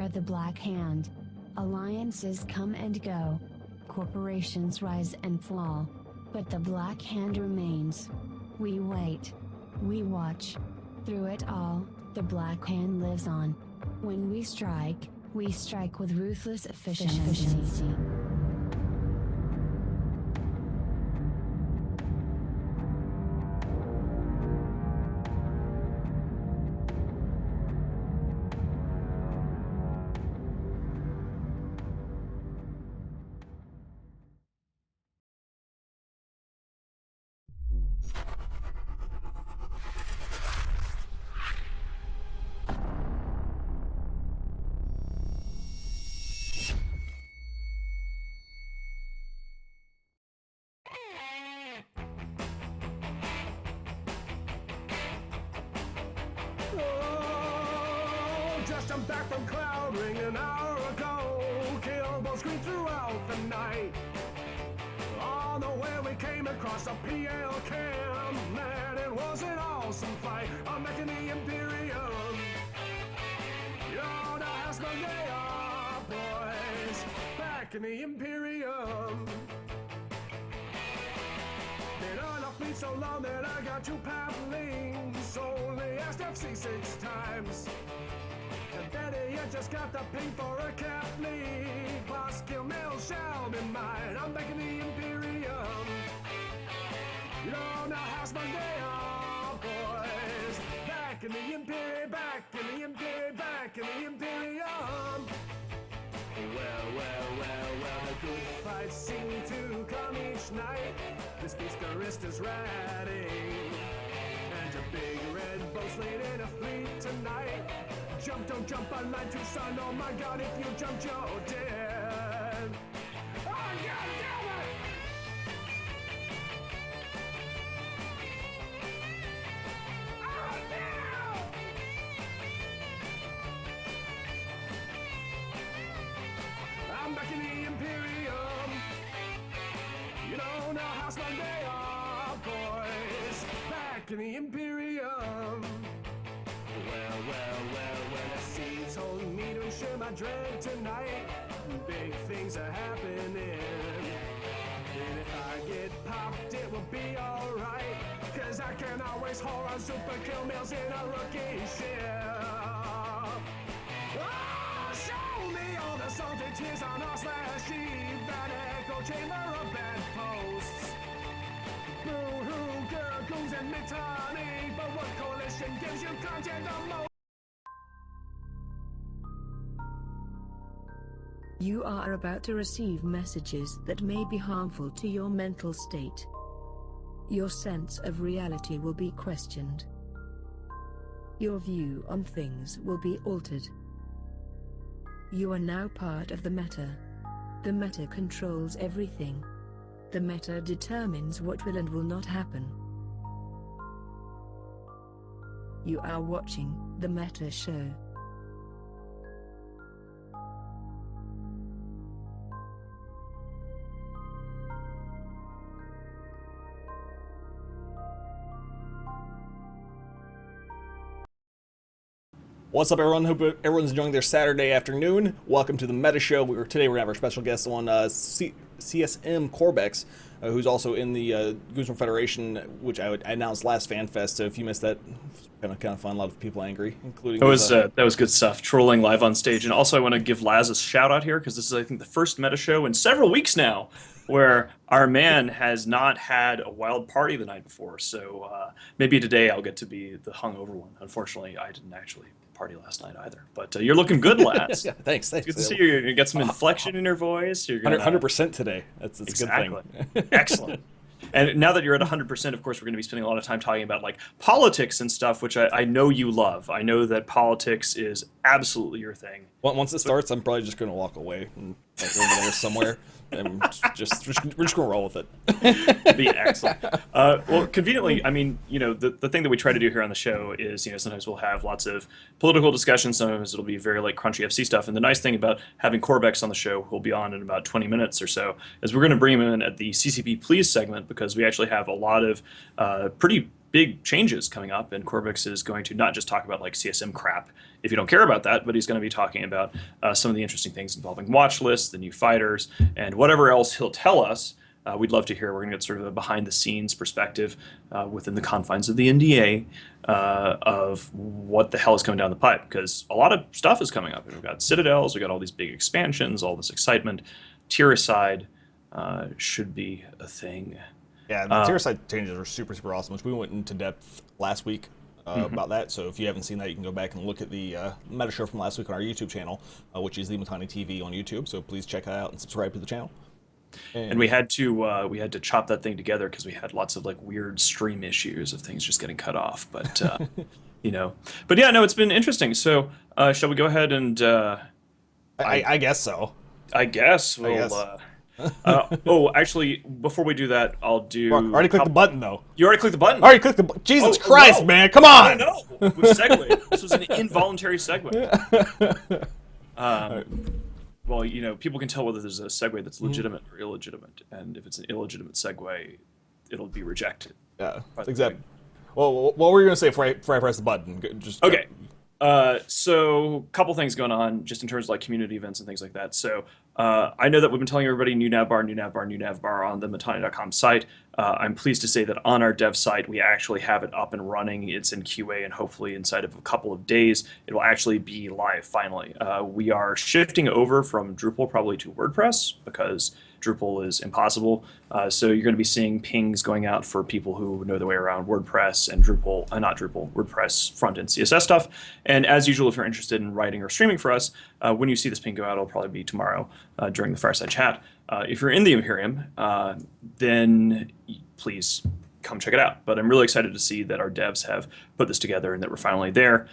are the Black Hand. Alliances come and go. Corporations rise and fall. But the Black Hand remains. We wait. We watch. Through it all, the Black Hand lives on. When we strike with ruthless efficiency. I'm back from Cloud Ring an hour ago. Killbots screamed throughout the night. On the way we came across a PL camp. Man, it was an awesome fight. I'm back in the Imperium. Yo, now how's my day up, boys? Back in the Imperium. Been on a fleet so long that I got 2 paddlings. Only asked FC 6 times. And Betty, I just got the ping for a cat league. Boss kill mail shall be mine. I'm back in the Imperium. You know, now how's my day up, boys? Back in the Imperium, back in the Imperium, back in the Imperium. Well, the good fights seem to come each night. This beast is ratting. And a big red boat's laid in a fleet tonight. Jump, don't jump on line to sun. Oh my god, if you jump, you're dead. Oh god damn it! Oh no! I'm back in the Imperium. You know, now how's my day up, boys? Back in the Imperium. Well, the sea told me to share my dread tonight. Big things are happening. And if I get popped, it will be alright. Cause I can always haul on super kill meals in a rookie ship. Oh, show me all the salty tears on r/eve. That echo chamber of bedposts. Boo-hoo, Corbexx and Mittani. But what coalition gives you content the most? You are about to receive messages that may be harmful to your mental state. Your sense of reality will be questioned. Your view on things will be altered. You are now part of the meta. The meta controls everything. The meta determines what will and will not happen. You are watching The Meta Show. What's up, everyone? Hope everyone's enjoying their Saturday afternoon. Welcome to the Meta Show. Today we're going to have our special guest on CSM Corbexx, who's also in the Guzman Federation, which I announced last FanFest. So if you missed that, kind of fun. A lot of people angry, including that was good stuff. Trolling live on stage, and also I want to give Laz a shout out here because this is, I think, the first Meta Show in several weeks now where our man has not had a wild party the night before. So maybe today I'll get to be the hungover one. Unfortunately, I didn't actually party last night either, but you're looking good, Laz. Yeah, thanks. It's good to see you. You get some inflection in your voice. You're 100% today. That's exactly. A good thing. Excellent. And now that you're at 100%, of course, we're going to be spending a lot of time talking about like politics and stuff, which I know you love. I know that politics is absolutely your thing. Well, once it starts, I'm probably just going to walk away and like, over there somewhere. And we're just going to roll with it. Be excellent. Well, conveniently, I mean, you know, the thing that we try to do here on the show is, you know, sometimes we'll have lots of political discussions. Sometimes it'll be very like crunchy FC stuff. And the nice thing about having Corbexx on the show, who'll be on in about 20 minutes or so, is we're going to bring him in at the CCP Please segment because we actually have a lot of pretty big changes coming up, and Corbexx is going to not just talk about like CSM crap if you don't care about that, but he's going to be talking about some of the interesting things involving watch lists, the new fighters, and whatever else he'll tell us. We'd love to hear. We're going to get sort of a behind-the-scenes perspective within the confines of the NDA of what the hell is coming down the pipe, because a lot of stuff is coming up. We've got Citadels, we've got all these big expansions, all this excitement. Tiericide should be a thing. Yeah, the Tiericide changes are super, super awesome, which we went into depth last week about that. So if you haven't seen that, you can go back and look at the meta show from last week on our YouTube channel, which is TheMittaniTV on YouTube. So please check that out and subscribe to the channel. And we had to chop that thing together because we had lots of like weird stream issues of things just getting cut off. But but yeah, no, it's been interesting. So shall we go ahead and? I guess so. I guess we'll. Oh, actually, before we do that, I'll do. Mark, already clicked the button though. You already clicked the button. Already clicked the button. Jesus Christ, no. Man! Come on. No. Segue. This was an involuntary segue. Well, people can tell whether there's a segue that's legitimate or illegitimate, and if it's an illegitimate segue, it'll be rejected. Yeah, exactly. Well, what were you going to say before I press the button? Just okay. So a couple things going on just in terms of like community events and things like that. So I know that we've been telling everybody new navbar on the Mittani.com site. I'm pleased to say that on our dev site, we actually have it up and running. It's in QA, and hopefully inside of a couple of days, it will actually be live finally. We are shifting over from Drupal probably to WordPress because Drupal is impossible. So you're going to be seeing pings going out for people who know their way around WordPress and Drupal, WordPress front-end CSS stuff. And as usual, if you're interested in writing or streaming for us, when you see this ping go out, it'll probably be tomorrow during the Fireside Chat. If you're in the Imperium, then please come check it out. But I'm really excited to see that our devs have put this together and that we're finally there.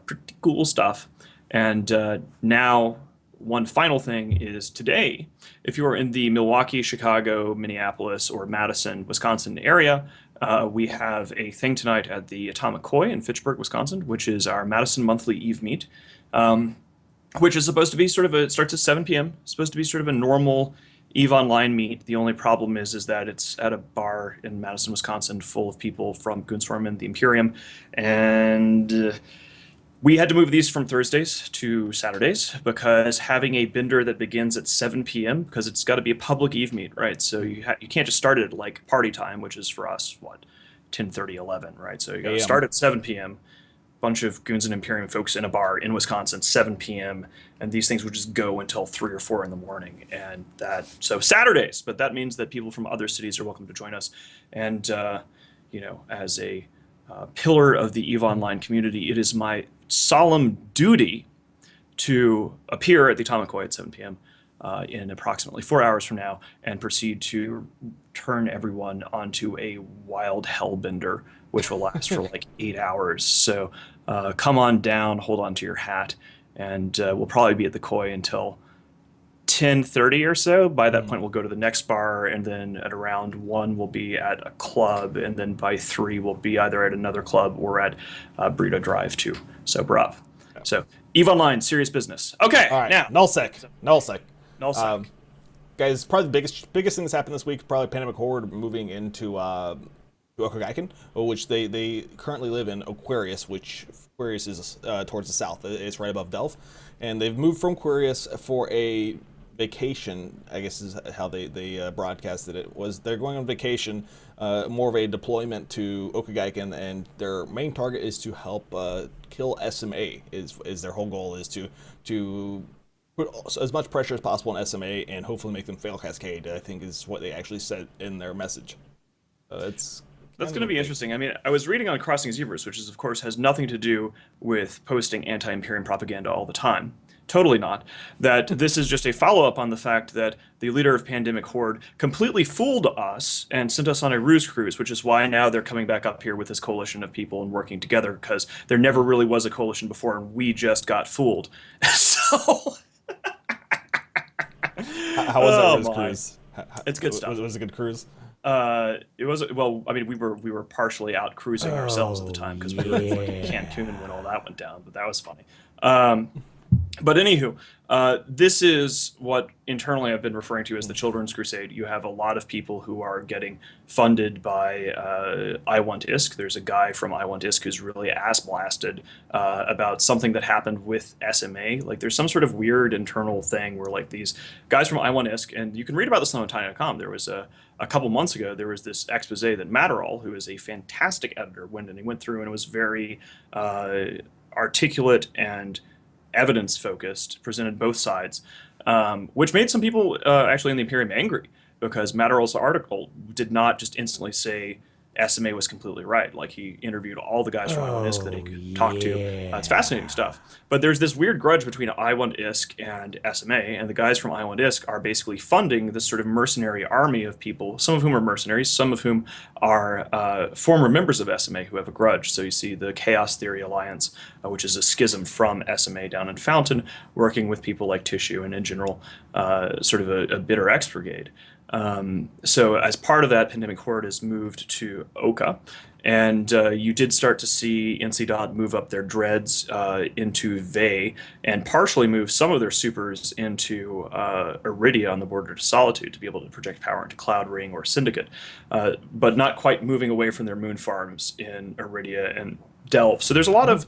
Pretty cool stuff. And now, one final thing is today, if you're in the Milwaukee, Chicago, Minneapolis, or Madison, Wisconsin area, we have a thing tonight at the Atomic Koi in Fitchburg, Wisconsin, which is our Madison monthly Eve meet, which is supposed to be it starts at 7 p.m., supposed to be sort of a normal Eve Online meet. The only problem is that it's at a bar in Madison, Wisconsin, full of people from Goonswarm and the Imperium, and we had to move these from Thursdays to Saturdays because having a bender that begins at 7 p.m. because it's got to be a public Eve meet, right? So you can't just start it at like party time, which is for us 10:30, 11, right? So you got to start at 7 p.m. Bunch of Goons and Imperium folks in a bar in Wisconsin, 7 p.m. and these things would just go until 3 or 4 in the morning, and so Saturdays. But that means that people from other cities are welcome to join us, and as a pillar of the EVE Online community, it is my solemn duty to appear at the Atomic Koi at 7 p.m. In approximately 4 hours from now and proceed to turn everyone onto a wild hellbender, which will last for like 8 hours. So come on down, hold on to your hat, and we'll probably be at the Koi until 10:30 or so. By that point, we'll go to the next bar, and then at around 1, we'll be at a club, and then by 3, we'll be either at another club or at Burrito Drive 2. So we're up. So EVE Online, serious business. Okay, all right. Now. Nullsec. Guys, probably the biggest thing that's happened this week, probably Pandemic Horde moving into Okagaikan, which they currently live in Aquarius, which Aquarius is towards the south. It's right above Delph. And they've moved from Aquarius for a vacation, I guess is how they broadcasted it. They're going on vacation, more of a deployment to Okagaikan, and their main target is to help kill SMA. Is their whole goal is to put as much pressure as possible on SMA and hopefully make them fail Cascade, I think is what they actually said in their message. That's going to be interesting. I mean, I was reading on Crossing Zebras, which is, of course, has nothing to do with posting anti-Imperium propaganda all the time. Totally not. That this is just a follow-up on the fact that the leader of Pandemic Horde completely fooled us and sent us on a ruse cruise, which is why now they're coming back up here with this coalition of people and working together, because there never really was a coalition before, and we just got fooled. So... How was that cruise? It's good stuff. Was it a good cruise? It was, well, I mean, we were partially out cruising ourselves at the time because we were in fucking Cancun when all that went down, but that was funny. But anywho, this is what internally I've been referring to as the Children's Crusade. You have a lot of people who are getting funded by I Want ISK. There's a guy from I Want ISK who's really ass blasted about something that happened with SMA. Like there's some sort of weird internal thing where like these guys from I Want ISK, and you can read about this on TheMittani.com. There was a couple months ago, there was this expose that Matterall, who is a fantastic editor, went and he went through and it was very articulate and evidence focused, presented both sides, which made some people actually in the Imperium angry because Matterall's article did not just instantly say SMA was completely right. Like he interviewed all the guys from I Want ISK that he could talk to. It's fascinating stuff. But there's this weird grudge between I Want ISK and SMA, and the guys from I Want ISK are basically funding this sort of mercenary army of people, some of whom are mercenaries, some of whom are former members of SMA who have a grudge. So you see the Chaos Theory Alliance, which is a schism from SMA down in Fountain, working with people like Tissue and in general, sort of a bitter X Brigade. So as part of that, Pandemic Horde has moved to Oka, and you did start to see NC move up their dreads into Vey, and partially move some of their supers into Iridia on the border to Solitude to be able to project power into Cloud Ring or Syndicate, but not quite moving away from their moon farms in Iridia and Delve. So there's a lot of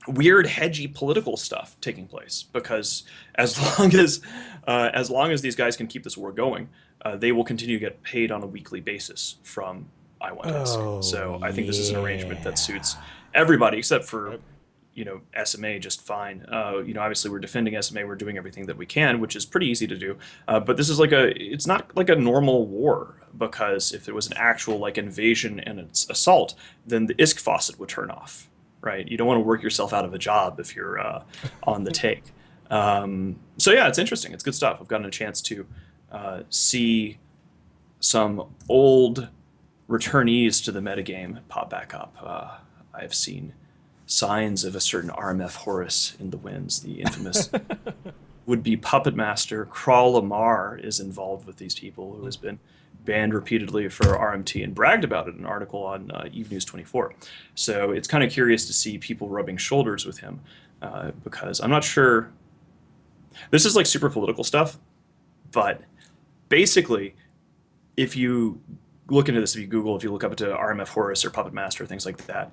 weird, hedgy political stuff taking place because as long as these guys can keep this war going, they will continue to get paid on a weekly basis from I Want ISK. So I think this is an arrangement that suits everybody except for SMA just fine. Obviously we're defending SMA, we're doing everything that we can, which is pretty easy to do. But this is it's not like a normal war, because if there was an actual like invasion and its assault, then the ISK faucet would turn off. Right, you don't want to work yourself out of a job if you're on the take. So yeah, it's interesting. It's good stuff. I've gotten a chance to see some old returnees to the metagame pop back up. I've seen signs of a certain RMF Horus in the winds. The infamous would-be puppet master Kral Lamar is involved with these people, who has been banned repeatedly for RMT and bragged about it in an article on Eve News 24. So it's kind of curious to see people rubbing shoulders with him because I'm not sure. This is like super political stuff, but basically, if you look into this, if you look up into RMF Horus or Puppet Master, things like that,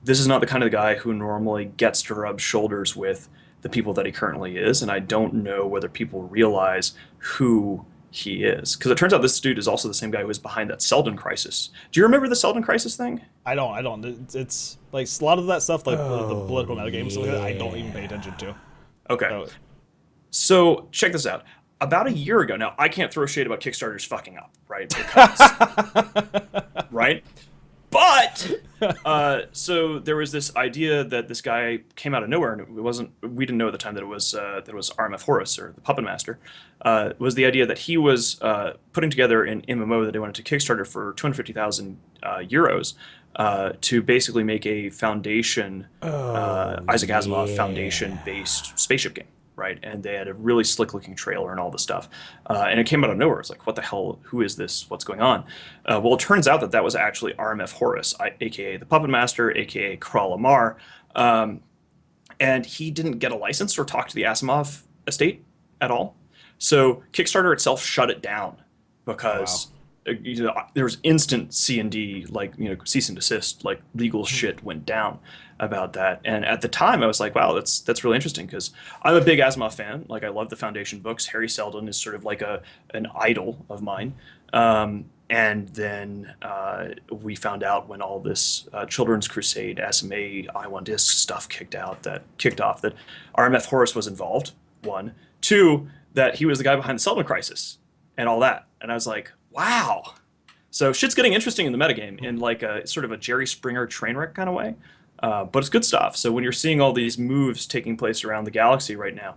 this is not the kind of guy who normally gets to rub shoulders with the people that he currently is, and I don't know whether people realize who he is, because it turns out this dude is also the same guy who was behind that Selden Crisis. Do you remember the Selden Crisis thing? I don't. It's like a lot of that stuff, like the political metagames, I don't even pay attention to. Okay. So check this out. About a year ago, now I can't throw shade about Kickstarters fucking up, right? Because, right? But so there was this idea that this guy came out of nowhere, and we didn't know at the time that it was RMF Horus, or the Puppet Master. Was the idea that he was putting together an MMO that they wanted to Kickstarter for 250,000 euros to basically make a Foundation, Isaac Asimov Foundation-based spaceship game. Right, and they had a really slick-looking trailer and all the stuff, and it came out of nowhere. It's like, what the hell? Who is this? What's going on? Well, it turns out that was actually RMF Horus, aka the Puppet Master, aka Kral Lamar, and he didn't get a license or talk to the Asimov estate at all. So Kickstarter itself shut it down because there was instant C&D, cease and desist, like legal shit went down about that. And at the time I was like, wow, that's really interesting, because I'm a big Asimov fan. Like, I love the Foundation books. Harry Seldon is sort of like an idol of mine. And then we found out when all this Children's Crusade, SMA, I Want ISK stuff kicked off that RMF Horus was involved, one. Two, that he was the guy behind the Selden Crisis and all that. And I was like, wow. So shit's getting interesting in the metagame in like a sort of a Jerry Springer train wreck kind of way. But it's good stuff. So when you're seeing all these moves taking place around the galaxy right now,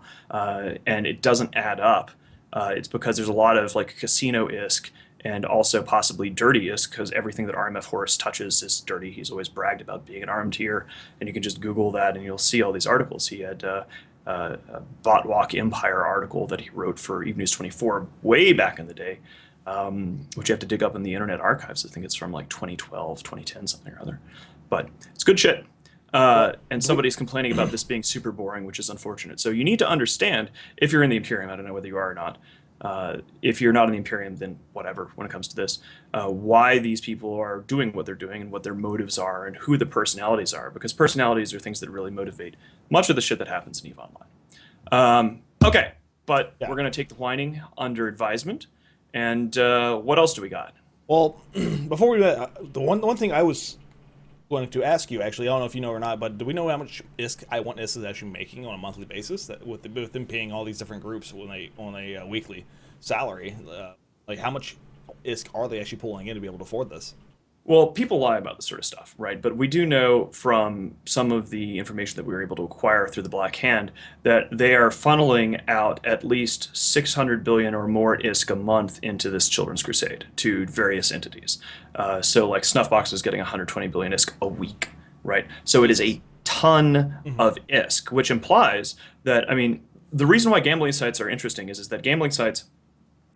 and it doesn't add up, it's because there's a lot of like casino ISK and also possibly dirty ISK, because everything that RMF Horus touches is dirty. He's always bragged about being an RMTer, and you can just Google that and you'll see all these articles. He had a Botwalk Empire article that he wrote for Eve News 24 way back in the day, which you have to dig up in the Internet Archives. I think it's from like 2012, 2010, something or other. But it's good shit. And somebody's complaining about this being super boring, which is unfortunate. So you need to understand, if you're in the Imperium, I don't know whether you are or not, if you're not in the Imperium, then whatever, when it comes to this, why these people are doing what they're doing and what their motives are and who the personalities are, because personalities are things that really motivate much of the shit that happens in EVE Online. Okay, but we're going to take the whining under advisement. And what else do we got? Well, before we the one thing I was going to ask you, actually, I don't know if you know or not, but do we know how much ISK I1 ISK is actually making on a monthly basis? That with them paying all these different groups on a weekly salary, like how much ISK are they actually pulling in to be able to afford this? Well, people lie about this sort of stuff, right? But we do know from some of the information that we were able to acquire through the Black Hand that they are funneling out at least 600 billion or more ISK a month into this Children's Crusade to various entities. So like Snuffbox is getting 120 billion ISK a week, right? So it is a ton of ISK, which implies that, I mean, the reason why gambling sites are interesting is that gambling sites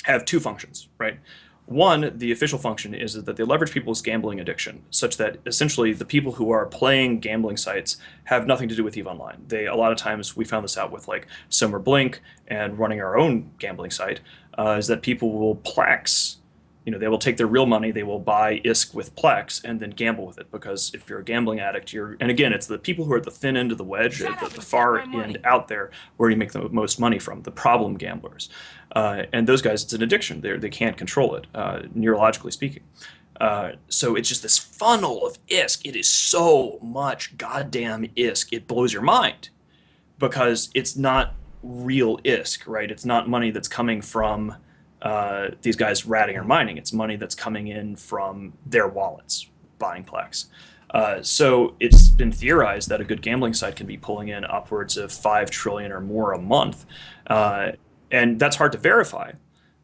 have two functions, right? One, the official function is that they leverage people's gambling addiction, such that essentially the people who are playing gambling sites have nothing to do with EVE Online. A lot of times, we found this out with like Somer Blink and running our own gambling site, is that people will Plex. They will take their real money, they will buy ISK with Plex and then gamble with it. Because if you're a gambling addict, and again, it's the people who are at the thin end of the wedge, at the far end out there, where you make the most money from, the problem gamblers. And those guys, it's an addiction. They can't control it, neurologically speaking. So it's just this funnel of ISK. It is so much goddamn ISK, it blows your mind. Because it's not real ISK, right? It's not money that's coming from these guys ratting or mining. It's money that's coming in from their wallets, buying Plex. So it's been theorized that a good gambling site can be pulling in upwards of 5 trillion or more a month. And that's hard to verify.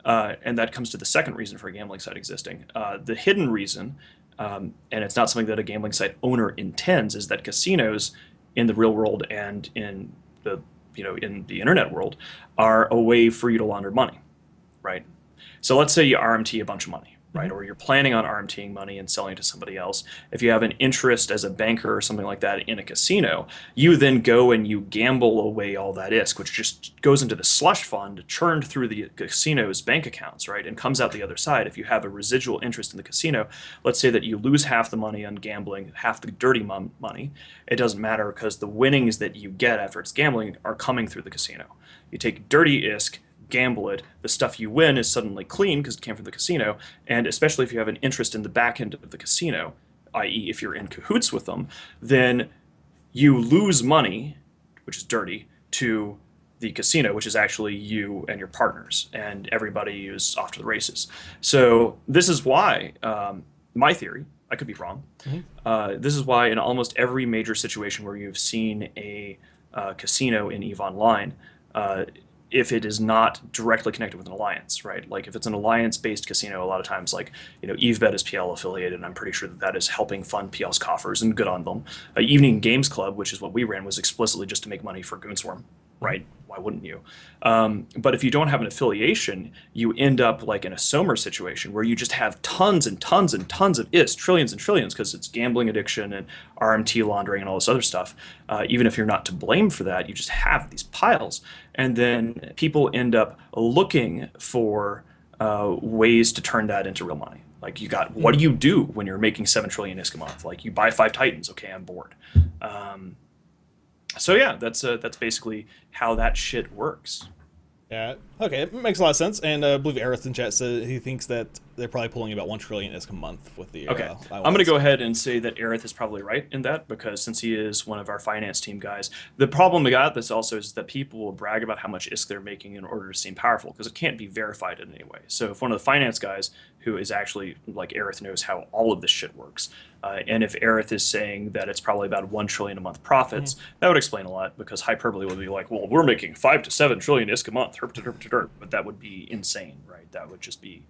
And that comes to the second reason for a gambling site existing. The hidden reason, and it's not something that a gambling site owner intends, is that casinos in the real world and in the internet world are a way for you to launder money. Right? So let's say you RMT a bunch of money, right? Or you're planning on RMTing money and selling it to somebody else. If you have an interest as a banker or something like that in a casino, you then go and you gamble away all that ISK, which just goes into the slush fund churned through the casino's bank accounts, right? And comes out the other side. If you have a residual interest in the casino, let's say that you lose half the money on gambling, half the dirty money, it doesn't matter because the winnings that you get after it's gambling are coming through the casino. You take dirty ISK, gamble it, the stuff you win is suddenly clean because it came from the casino, and especially if you have an interest in the back end of the casino, i.e. if you're in cahoots with them, then you lose money, which is dirty, to the casino, which is actually you and your partners, and everybody is off to the races. So this is why, my theory, I could be wrong, this is why in almost every major situation where you've seen a casino in EVE Online, if it is not directly connected with an alliance, right? Like if it's an alliance-based casino, a lot of times, like, EveBet is PL affiliated, and I'm pretty sure that is helping fund PL's coffers, and good on them. Evening Games Club, which is what we ran, was explicitly just to make money for Goonswarm, right? Why wouldn't you? But if you don't have an affiliation, you end up like in a Somer situation where you just have tons and tons and tons of ISK, trillions and trillions, because it's gambling addiction and RMT laundering and all this other stuff. Even if you're not to blame for that, you just have these piles. And then people end up looking for ways to turn that into real money. Like what do you do when you're making 7 trillion ISK a month? Like you buy 5 Titans, okay, I'm bored. So yeah, that's basically how that shit works. Yeah. Okay, it makes a lot of sense. And I believe Aerith in chat said he thinks that they're probably pulling about 1 trillion ISK a month with the. Okay, I'm going to go ahead and say that Aerith is probably right in that, because since he is one of our finance team guys, the problem we got this also is that people will brag about how much ISK they're making in order to seem powerful, because it can't be verified in any way. So if one of the finance guys who is actually like Aerith knows how all of this shit works, and if Aerith is saying that it's probably about 1 trillion a month profits, that would explain a lot, because hyperbole would be like, well, we're making 5 to 7 trillion ISK a month, but that would be insane, right? That would just be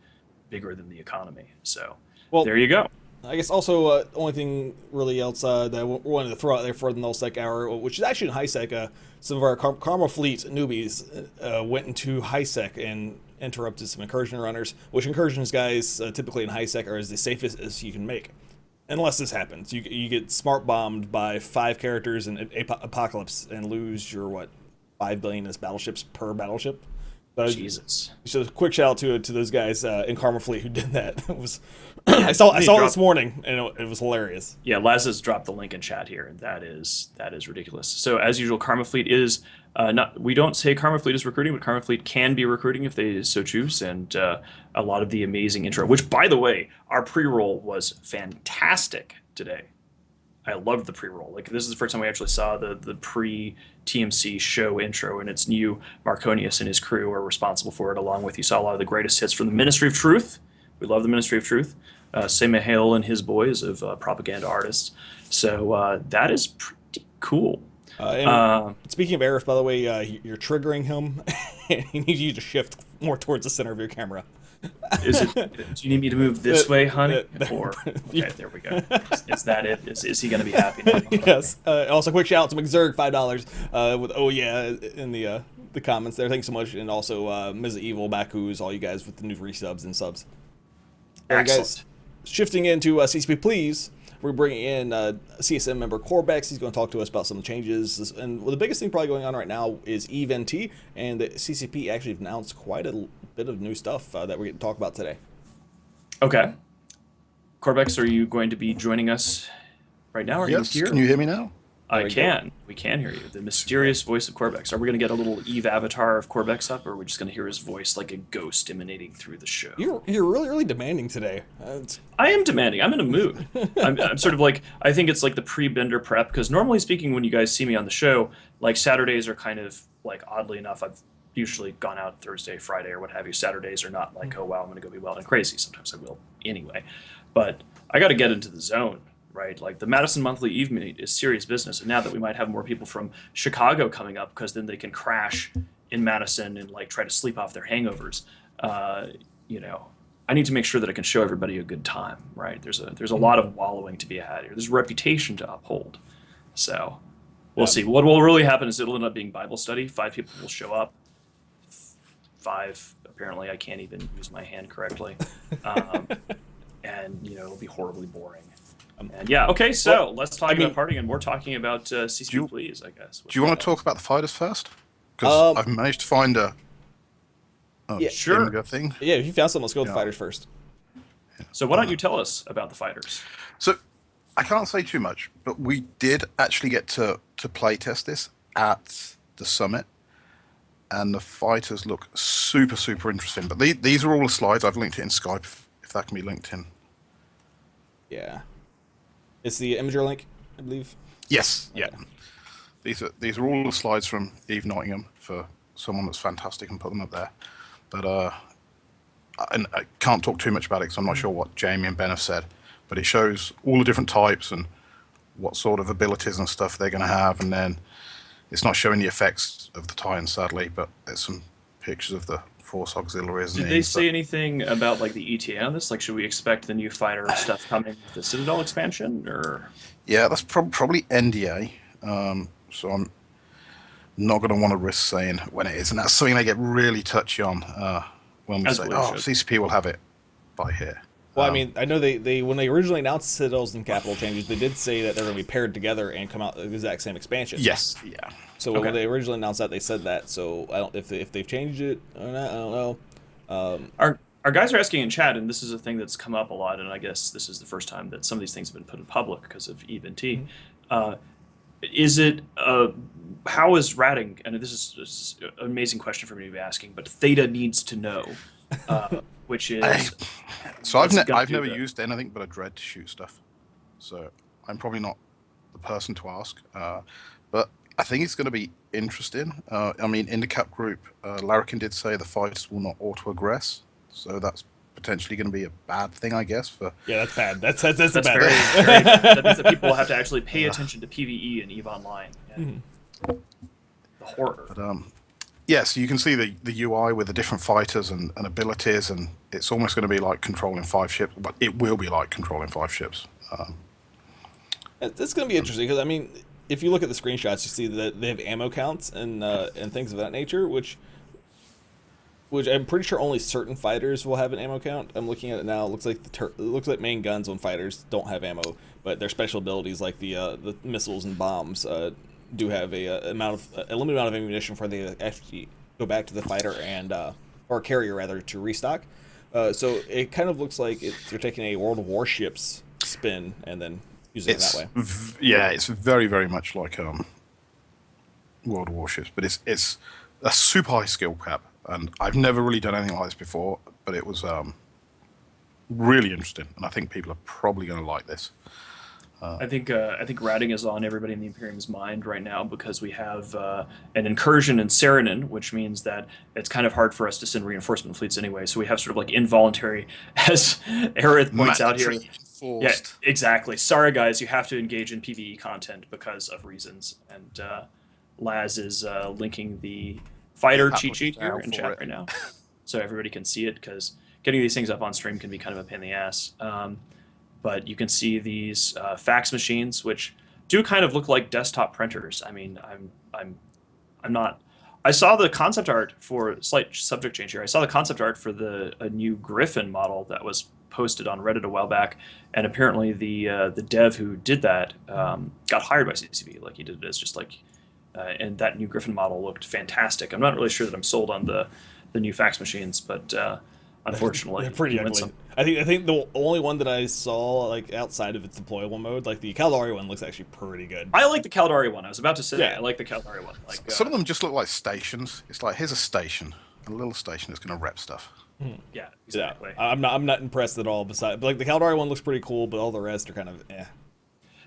bigger than the economy. So there you go. I guess also only thing really else that I wanted to throw out there for the nullsec hour, which is actually in highsec, some of our Karma Fleet newbies went into highsec and interrupted some incursion runners, which incursions guys typically in highsec are as the safest as you can make. unless this happens, you get smart bombed by 5 characters in Apocalypse and lose your what 5 billion battleships per battleship. Jesus. So quick shout out to those guys in Karma Fleet who did that. It was I saw it this morning and it was hilarious. Yeah, Laz has dropped the link in chat here, and that is ridiculous. So as usual, Karma Fleet is not. We don't say Karma Fleet is recruiting, but Karma Fleet can be recruiting if they so choose. And a lot of the amazing intro, which by the way, our pre-roll was fantastic today. I loved the pre-roll. Like this is the first time we actually saw the pre-TMC show intro, and it's new. Marconius and his crew are responsible for it, along with you saw a lot of the greatest hits from the Ministry of Truth. We love the Ministry of Truth. Semahail and his boys of propaganda artists. So that is pretty cool. Speaking of Aerith, by the way, you're triggering him, and he needs you to shift more towards the center of your camera. Is it? Do you need me to move this way, honey? Or okay, there we go. Is that it? Is he going to be happy now? Yes. Also, quick shout out to McZerg, $5 with oh yeah in the comments there. Thanks so much, and also Ms. Evil, Baku's, all you guys with the new resubs and subs. All right, guys. Shifting into CCP, please. We're bringing in CSM member Corbexx. He's going to talk to us about some changes. And the biggest thing probably going on right now is EVE-NT. And the CCP actually announced quite a bit of new stuff that we're going to talk about today. Okay. Corbexx, are you going to be joining us right now? Are yes. You here? Can you hear me now? I can. We can hear you. The mysterious voice of Corbexx. Are we going to get a little Eve avatar of Corbexx up, or are we just going to hear his voice like a ghost emanating through the show? You're really demanding today. I am demanding. I'm in a mood. I'm sort of like, I think it's like the pre-Bender prep, because normally speaking, when you guys see me on the show, like Saturdays are kind of like, oddly enough, I've usually gone out Thursday, Friday, or what have you. Saturdays are not like, oh wow, I'm going to go be wild and crazy. Sometimes I will anyway. But I got to get into the zone. Right, like the Madison Monthly Eve meet is serious business, and now that we might have more people from Chicago coming up, because then they can crash in Madison and like try to sleep off their hangovers. You know, I need to make sure that I can show everybody a good time. Right, there's a lot of wallowing to be had here. There's a reputation to uphold. So we'll see. What will really happen is it'll end up being Bible study. 5 people will show up. 5 apparently I can't even use my hand correctly, and you know it'll be horribly boring. And yeah, okay, so let's talk about partying, and we're talking about CCP, please, I guess. Do you want to talk about the fighters first? Because I've managed to find a sure thing. Yeah, if you found something, let's go with the fighters first. Yeah. So why don't you tell us about the fighters? So I can't say too much, but we did actually get to play test this at the summit, and the fighters look super interesting. But these are all the slides. I've linked it in Skype, if that can be linked in. Yeah. It's the Imager link, I believe. Yes. Yeah. These are all the slides from Eve Nottingham for someone that's fantastic and put them up there. But and I can't talk too much about it because I'm not sure what Jamie and Ben have said. But it shows all the different types and what sort of abilities and stuff they're going to have, and then it's not showing the effects of the Titans, sadly. But there's some pictures of the Force auxiliaries. Did they say anything about like the ETA on this? Like, should we expect the new fighter stuff coming with the Citadel expansion, or? Yeah, that's probably NDA. So I'm not going to want to risk saying when it is, and that's something they get really touchy on when we say, "Oh, CCP will have it by here." Well, I mean, I know they when they originally announced Citadels and capital changes, they did say that they're going to be paired together and come out the exact same expansion. Yes. Yeah. So when they originally announced that, they said that. So I don't if they've changed it or not, I don't know. Our guys are asking in chat, and this is a thing that's come up a lot, and I guess this is the first time that some of these things have been put in public because of EVE-NT. Is it how is ratting? And this is an amazing question for me to be asking, but Theta needs to know, which is. So I've never used anything but a dread to shoot stuff, so I'm probably not the person to ask. But I think it's going to be interesting. I mean, in the cap group, Larrikin did say the fighters will not auto-aggress, so that's potentially going to be a bad thing, I guess. Yeah, that's bad. That's bad. Very bad. That means that people will have to actually pay attention to PvE and EVE Online. And the horror. But, yeah, so you can see the UI with the different fighters and abilities, and it's almost going to be like controlling 5 ships, but it will be like controlling 5 ships. It's going to be interesting because, I mean, if you look at the screenshots, you see that they have ammo counts and things of that nature, which which I'm pretty sure only certain fighters will have an ammo count. I'm looking at it now. It looks like it looks like main guns on fighters don't have ammo, but their special abilities like the missiles and bombs do have a limited amount of ammunition before they actually go back to the fighter and or carrier rather to restock. So it kind of looks like they're taking a World of Warships spin and then using it that way. Yeah, it's very, very much like World of Warships, but it's a super high skill cap, and I've never really done anything like this before, but it was really interesting, and I think people are probably going to like this. I think ratting is on everybody in the Imperium's mind right now because we have an incursion in Saranin, which means that it's kind of hard for us to send reinforcement fleets anyway. So we have sort of like involuntary, as Aerith points out here. Forced. Yeah, exactly. Sorry, guys, you have to engage in PvE content because of reasons. And Laz is linking the fighter cheat sheet here in chat right now, so everybody can see it because getting these things up on stream can be kind of a pain in the ass. But you can see these fax machines, which do kind of look like desktop printers. I mean, I'm not. I saw the concept art for slight subject change here. I saw the concept art for a new Griffin model that was posted on Reddit a while back, and apparently the dev who did that got hired by CCV. Like he did it as just like, and that new Griffin model looked fantastic. I'm not really sure that I'm sold on the new fax machines, but unfortunately, they're pretty ugly. I think the only one that I saw like outside of its deployable mode, like the Caldari one, looks actually pretty good. I like the Caldari one. I was about to say I like the Caldari one. Like some of them just look like stations. It's like here's a station, a little station that's going to rep stuff. Yeah, exactly. Yeah, I'm not impressed at all. Besides, but like the Caldari one looks pretty cool, but all the rest are kind of eh.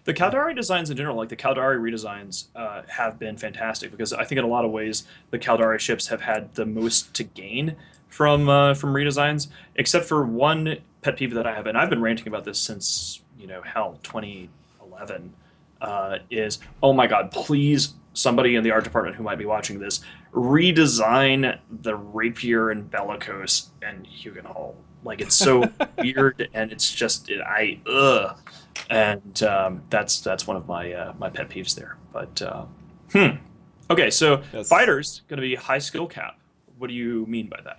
The Caldari designs in general, like the Caldari redesigns, have been fantastic because I think in a lot of ways the Caldari ships have had the most to gain from redesigns, except for one pet peeve that I have, and I've been ranting about this since 2011. Is oh my god, please somebody in the art department who might be watching this redesign the Rapier and Bellicose and Hugenhull. Like it's so weird and it's just and that's one of my my pet peeves there. But okay, so fighters going to be high skill cap. What do you mean by that?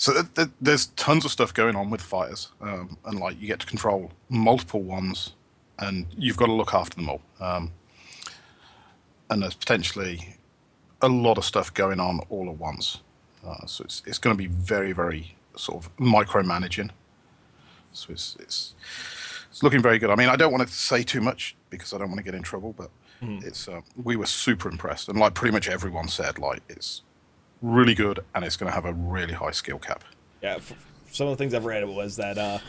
So there's tons of stuff going on with fighters, and like you get to control multiple ones, and you've got to look after them all. And there's potentially a lot of stuff going on all at once. So it's going to be very, very sort of micromanaging. So it's looking very good. I mean, I don't want to say too much because I don't want to get in trouble, but it's we were super impressed, and like pretty much everyone said, like it's really good, and it's going to have a really high skill cap. Yeah, some of the things I've read was that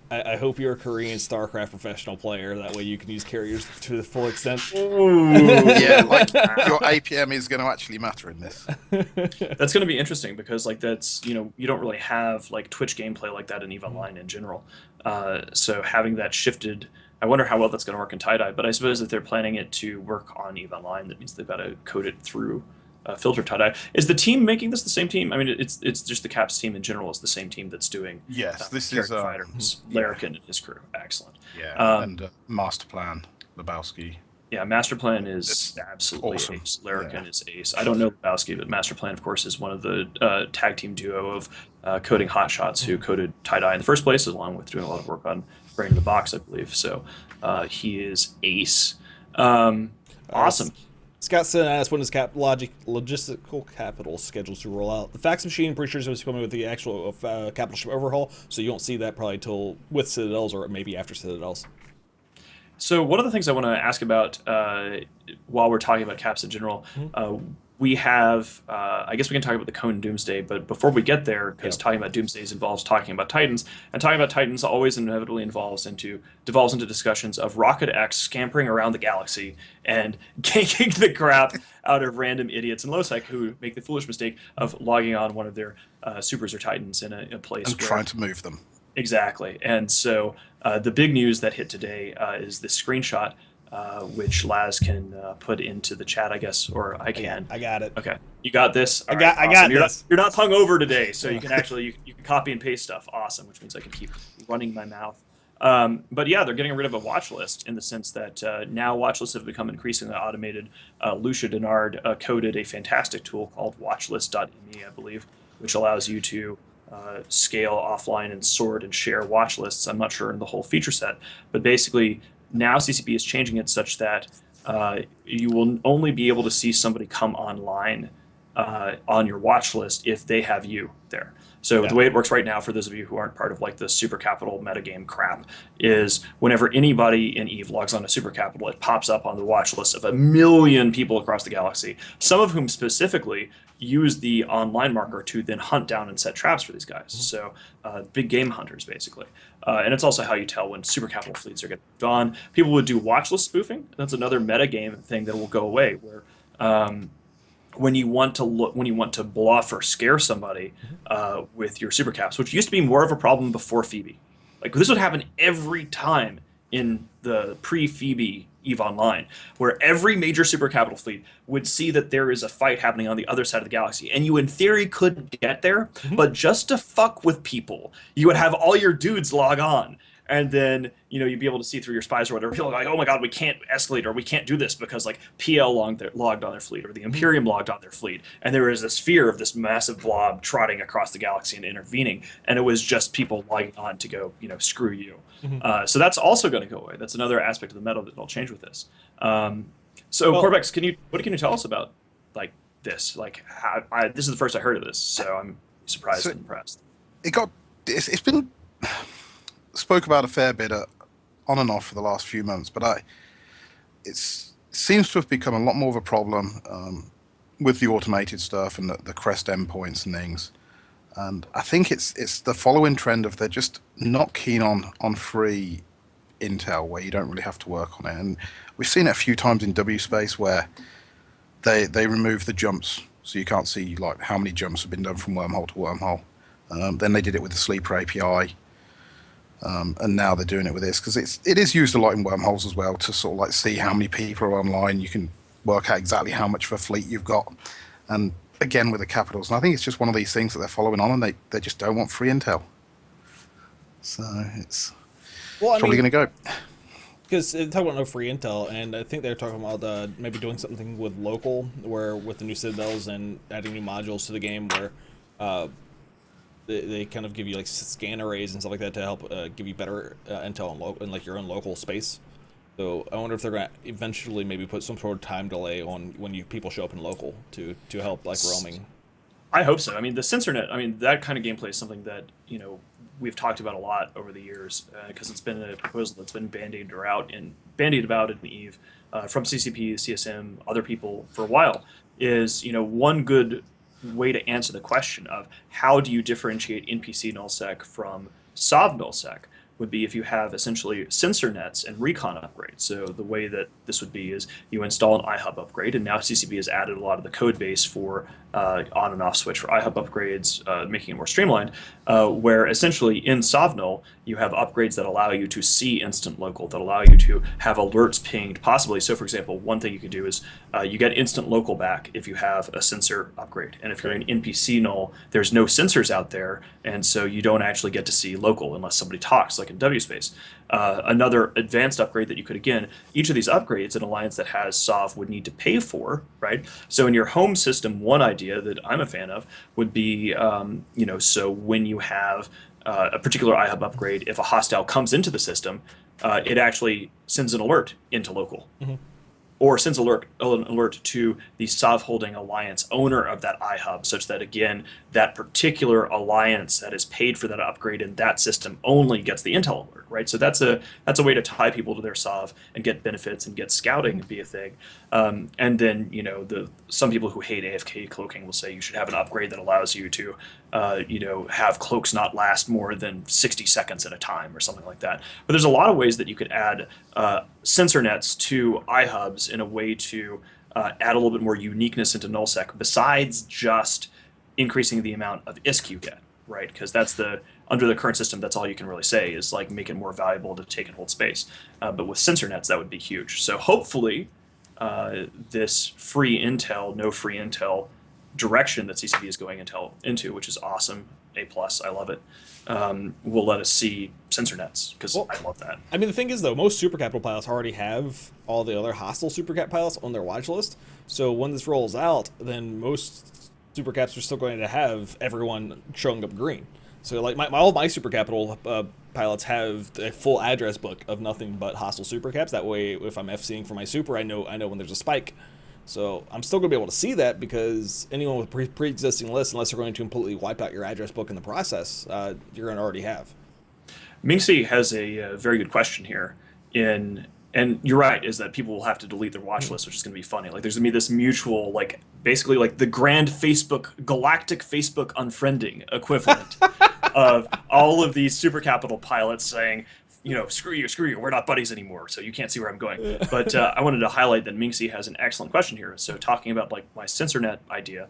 I hope you're a Korean StarCraft professional player. That way you can use carriers to the full extent. Yeah, like your APM is going to actually matter in this. That's going to be interesting because like that's you don't really have like Twitch gameplay like that in EVE Online in general. So having that shifted, I wonder how well that's going to work in tie-dye. But I suppose if they're planning it to work on EVE Online, that means they've got to code it through filter tie-dye. Is the team making this the same team? I mean, it's just the Caps team in general is the same team that's doing. Yes, this is Larrikin and his crew. Excellent. Yeah, and Master Plan, Lebowski. Yeah, Master Plan is absolutely awesome. ace. Larrikin is ace. I don't know Lebowski, but Master Plan, of course, is one of the tag team duo of coding hotshots who coded tie-dye in the first place, along with doing a lot of work on Brain in the Box, I believe. So he is ace. Awesome. Scott Sin asked, when is logistical capital scheduled to roll out? The fax machine, pretty sure is supposed to come with the actual capital ship overhaul, so you won't see that probably till with Citadels or maybe after Citadels. So one of the things I want to ask about while we're talking about caps in general, we have, I guess we can talk about the Cone Doomsday, but before we get there, because talking about Doomsdays involves talking about Titans, and talking about Titans always inevitably devolves into discussions of Rocket X scampering around the galaxy and ganking the crap out of random idiots in Losec who make the foolish mistake of logging on one of their supers or Titans in a place and trying to move them. Exactly. And so the big news that hit today is this screenshot, which Laz can put into the chat, I guess, or I can. I got it. Okay, you got this. I got this. You're not hungover today, so you can actually you can copy and paste stuff. Awesome, which means I can keep running my mouth. But yeah, they're getting rid of a watch list in the sense that now watch lists have become increasingly automated. Lucia Denard coded a fantastic tool called Watchlist.me, I believe, which allows you to scale offline and sort and share watch lists. I'm not sure in the whole feature set, but basically now CCP is changing it such that you will only be able to see somebody come online on your watch list if they have you there. So the way it works right now, for those of you who aren't part of like the super capital metagame crap, is whenever anybody in EVE logs on to super capital, it pops up on the watch list of 1 million people across the galaxy, some of whom specifically use the online marker to then hunt down and set traps for these guys. So big game hunters, basically. And it's also how you tell when super capital fleets are getting moved on. People would do watch list spoofing. That's another metagame thing that will go away, where when you want to bluff or scare somebody with your super caps, which used to be more of a problem before Phoebe. Like this would happen every time in the pre-Phoebe EVE Online, where every major super capital fleet would see that there is a fight happening on the other side of the galaxy, and you in theory could get there, but just to fuck with people, you would have all your dudes log on. And then, you'd be able to see through your spies or whatever. People are like, oh my God, we can't escalate, or we can't do this because like PL logged on their fleet, or the Imperium logged on their fleet. And there was this fear of this massive blob trotting across the galaxy and intervening. And it was just people logging on to go, screw you. So that's also going to go away. That's another aspect of the meta that will change with this. Corbexx, what can you tell us about like this? Like, this is the first I heard of this, so I'm surprised and impressed. It's been spoke about a fair bit on and off for the last few months, but it seems to have become a lot more of a problem with the automated stuff and the Crest endpoints and things. And I think it's the following trend of they're just not keen on free intel where you don't really have to work on it. And we've seen it a few times in W space where they remove the jumps, so you can't see like how many jumps have been done from wormhole to wormhole. Then they did it with the Sleeper API. And now they're doing it with this because it is used a lot in wormholes as well to sort of like see how many people are online. You can work out exactly how much of a fleet you've got, and again with the capitals. And I think it's just one of these things that they're following on, and they just don't want free intel. So it's probably going to go. Because they're talking about no free intel, and I think they're talking about maybe doing something with local, where with the new Citadels and adding new modules to the game, where they kind of give you like scan arrays and stuff like that to help give you better intel in like your own local space. So I wonder if they're going to eventually maybe put some sort of time delay on when people show up in local to help like roaming. I hope so. I mean, the SensorNet, that kind of gameplay is something that we've talked about a lot over the years because it's been a proposal that's been bandied about in EVE from CCP, CSM, other people for a while. Is one good way to answer the question of how do you differentiate NPC nullsec from SOV nullsec would be if you have essentially sensor nets and recon upgrades. So the way that this would be is you install an iHub upgrade, and now CCP has added a lot of the code base for on and off switch for iHub upgrades, making it more streamlined, where essentially in SovNull you have upgrades that allow you to see instant local, that allow you to have alerts pinged possibly. So for example, one thing you could do is you get instant local back if you have a sensor upgrade. And if you're in NPC null, there's no sensors out there, and so you don't actually get to see local unless somebody talks, like in WSpace. Another advanced upgrade that you could, again, each of these upgrades an alliance that has SOV would need to pay for, right? So in your home system, one idea that I'm a fan of would be, so when you have a particular iHub upgrade, if a hostile comes into the system, it actually sends an alert into local. Mm-hmm. Or sends an alert to the SOV holding alliance owner of that iHub, such that, again, that particular alliance that is paid for that upgrade in that system only gets the intel alert, right? So that's a way to tie people to their SOV and get benefits and get scouting and be a thing. And then, some people who hate AFK cloaking will say you should have an upgrade that allows you to, have cloaks not last more than 60 seconds at a time or something like that. But there's a lot of ways that you could add sensor nets to iHubs in a way to add a little bit more uniqueness into nullsec besides just increasing the amount of ISK you get, right? Because that's under the current system, that's all you can really say is like make it more valuable to take and hold space. But with sensor nets, that would be huge. So hopefully this free intel, no free intel direction that CCP is going into, which is awesome, A+, I love it, will let us see sensor nets, because I love that. I mean, the thing is, though, most super capital pilots already have all the other hostile super cap pilots on their watch list. So when this rolls out, then most super caps are still going to have everyone showing up green. So like all my super capital pilots have a full address book of nothing but hostile super caps. That way, if I'm FCing for my super, I know when there's a spike. So I'm still going to be able to see that, because anyone with pre-existing lists, unless they're going to completely wipe out your address book in the process, you're going to already have. Minxie has a very good question here. And you're right, is that people will have to delete their watch list, which is going to be funny. Like, there's going to be this mutual, like, basically like the grand galactic Facebook unfriending equivalent of all of these super capital pilots saying, you know, screw you, we're not buddies anymore, so you can't see where I'm going. But I wanted to highlight that Minxie has an excellent question here. So talking about like my CensorNet idea,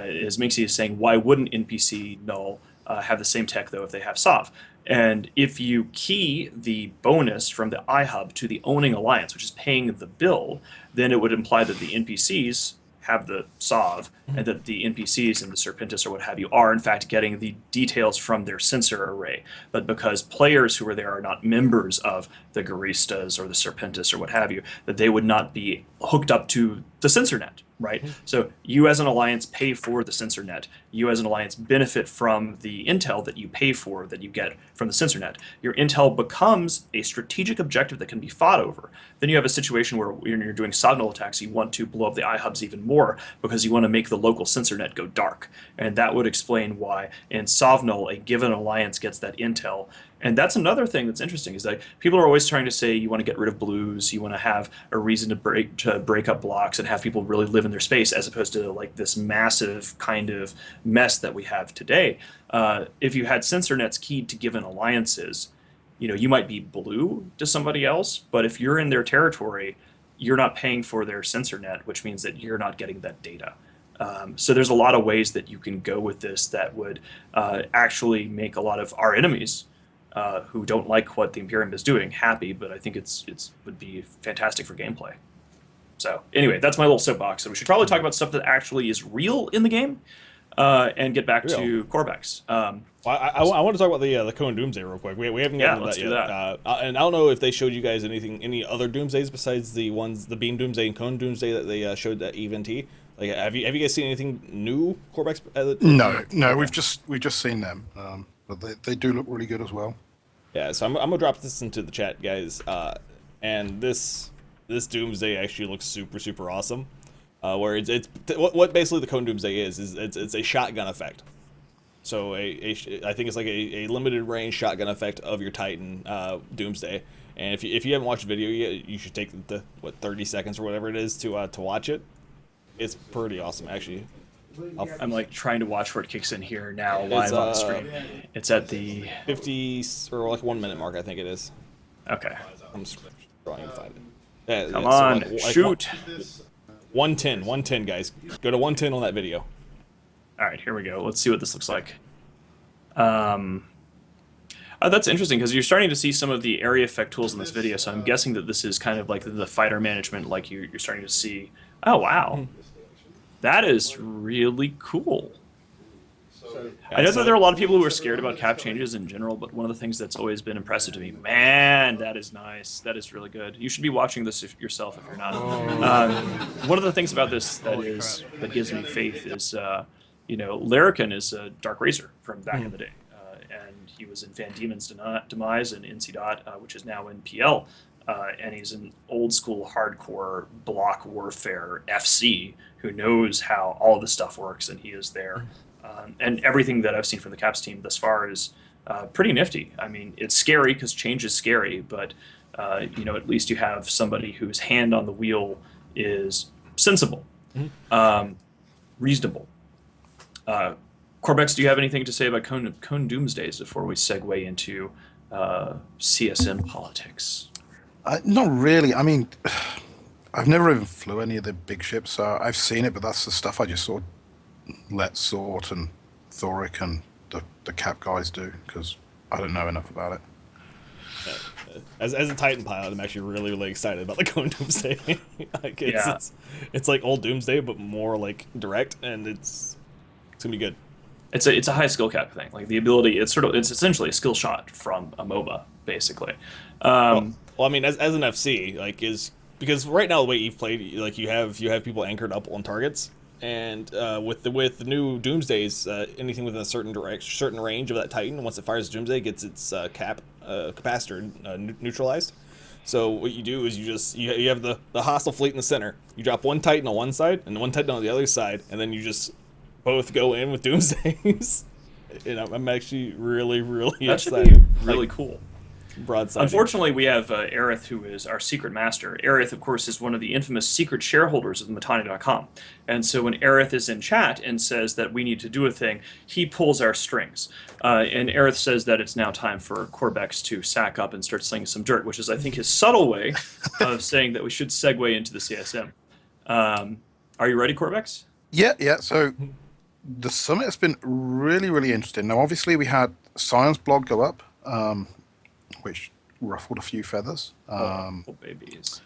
is Minxie is saying, why wouldn't NPC null have the same tech though if they have SOV? And if you key the bonus from the iHub to the owning alliance, which is paying the bill, then it would imply that the NPCs have the SOV, and that the NPCs and the Serpentis or what have you are in fact getting the details from their sensor array. But because players who are there are not members of the Garistas or the Serpentis or what have you, that they would not be hooked up to the sensor net, right? So you as an alliance pay for the sensor net. You as an alliance benefit from the intel that you pay for, that you get from the sensor net. Your intel becomes a strategic objective that can be fought over. Then you have a situation where when you're doing signal attacks, you want to blow up the iHubs even more because you want to make the local sensor net go dark. And that would explain why in Sovnol a given alliance gets that intel. And that's another thing that's interesting, is that people are always trying to say you want to get rid of blues, you want to have a reason to break up blocks and have people really live in their space, as opposed to like this massive kind of mess that we have today. If you had sensor nets keyed to given alliances, you know, you might be blue to somebody else, but if you're in their territory, you're not paying for their sensor net, which means that you're not getting that data. So there's a lot of ways that you can go with this that would actually make a lot of our enemies who don't like what the Imperium is doing happy, but I think it's would be fantastic for gameplay. So anyway, that's my little soapbox. So we should probably talk about stuff that actually is real in the game, and get back to Corbexx. I want to talk about the Cone Doomsday real quick. We haven't gotten to that yet. That. And I don't know if they showed you guys any other Doomsdays besides the Beam Doomsday and Cone Doomsday that they showed at EVE. Like, have you guys seen anything new, Corbexx? No, we've just seen them, but they do look really good as well. Yeah, so I'm gonna drop this into the chat, guys. And this Doomsday actually looks super awesome. Where it's what basically the Cone Doomsday is it's a shotgun effect. So I think it's like a limited range shotgun effect of your Titan Doomsday. And if you haven't watched the video yet, you should take the 30 seconds or whatever it is to watch it. It's pretty awesome, actually. I'm like trying to watch where it kicks in here now live on the screen. It's at the 50 or like 1 minute mark, I think it is. Okay. I'm trying to find it. Yeah, Come on, shoot. 110, guys. Go to 110 on that video. All right, here we go. Let's see what this looks like. That's interesting, because you're starting to see some of the area effect tools in this video, so I'm guessing that this is kind of like the fighter management, like you're starting to see. Oh, wow. That is really cool. I know that there are a lot of people who are scared about cap changes in general, but one of the things that's always been impressive to me, man, that is nice. That is really good. You should be watching this yourself if you're not. One of the things about this that gives me faith is, you know, Larrikin is a Dark Razor from back in the day, and he was in Van Diemen's Demise and NC. Which is now in PL, and he's an old school hardcore block warfare FC who knows how all this stuff works, and he is there. And everything that I've seen from the Caps team thus far is pretty nifty. I mean, it's scary because change is scary, but you know, at least you have somebody whose hand on the wheel is sensible, reasonable. Corbexx, do you have anything to say about Cone Doomsdays before we segue into CSM politics? Not really. I mean, I've never even flew any of the big ships, so I've seen it, but that's the stuff I just sort of let Sort and Thoric and the Cap guys do, because I don't know enough about it. As a Titan pilot, I'm actually really excited about the Cone Doomsday. Like it's like old Doomsday, but more like direct, and it's gonna be good. It's a high skill cap thing. Like the ability, it's essentially a skill shot from a MOBA, basically. Well, I mean, as an FC, like because right now the way you've played, like you have people anchored up on targets. And with the new Doomsdays, anything within a certain range of that Titan, once it fires Doomsday, gets its capacitor neutralized. So what you do is you have the hostile fleet in the center. You drop one Titan on one side and one Titan on the other side, and then you just both go in with Doomsdays. And I'm actually really that excited. Should be really cool. Broadside. Unfortunately, we have Aerith, who is our secret master. Aerith, of course, is one of the infamous secret shareholders of TheMittani.com. And so when Aerith is in chat and says that we need to do a thing, he pulls our strings. And Aerith says that it's now time for Corbexx to sack up and start slinging some dirt, which is, I think, his subtle way of saying that we should segue into the CSM. Are you ready, Corbexx? Yeah. So the summit has been really interesting. Now, obviously, we had Scion's blog go up, which ruffled a few feathers. Babies.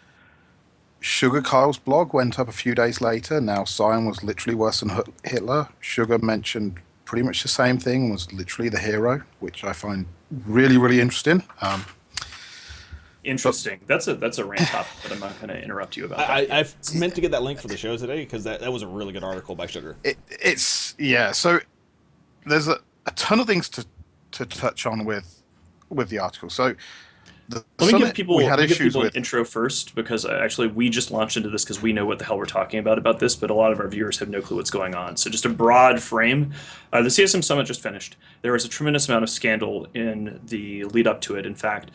Sugar Kyle's blog went up a few days later. Now, Scion was literally worse than Hitler. Sugar mentioned pretty much the same thing, was literally the hero, which I find really interesting. Interesting. That's a rant topic, but I'm not going to interrupt you about that. I've meant to get that link for the show today because that was a really good article by Sugar. So there's a ton of things to touch on with the article. So let me give people an intro first, because actually we just launched into this because we know what the hell we're talking about this, but a lot of our viewers have no clue what's going on. So just a broad frame. The CSM Summit just finished. There was a tremendous amount of scandal in the lead up to it. In fact,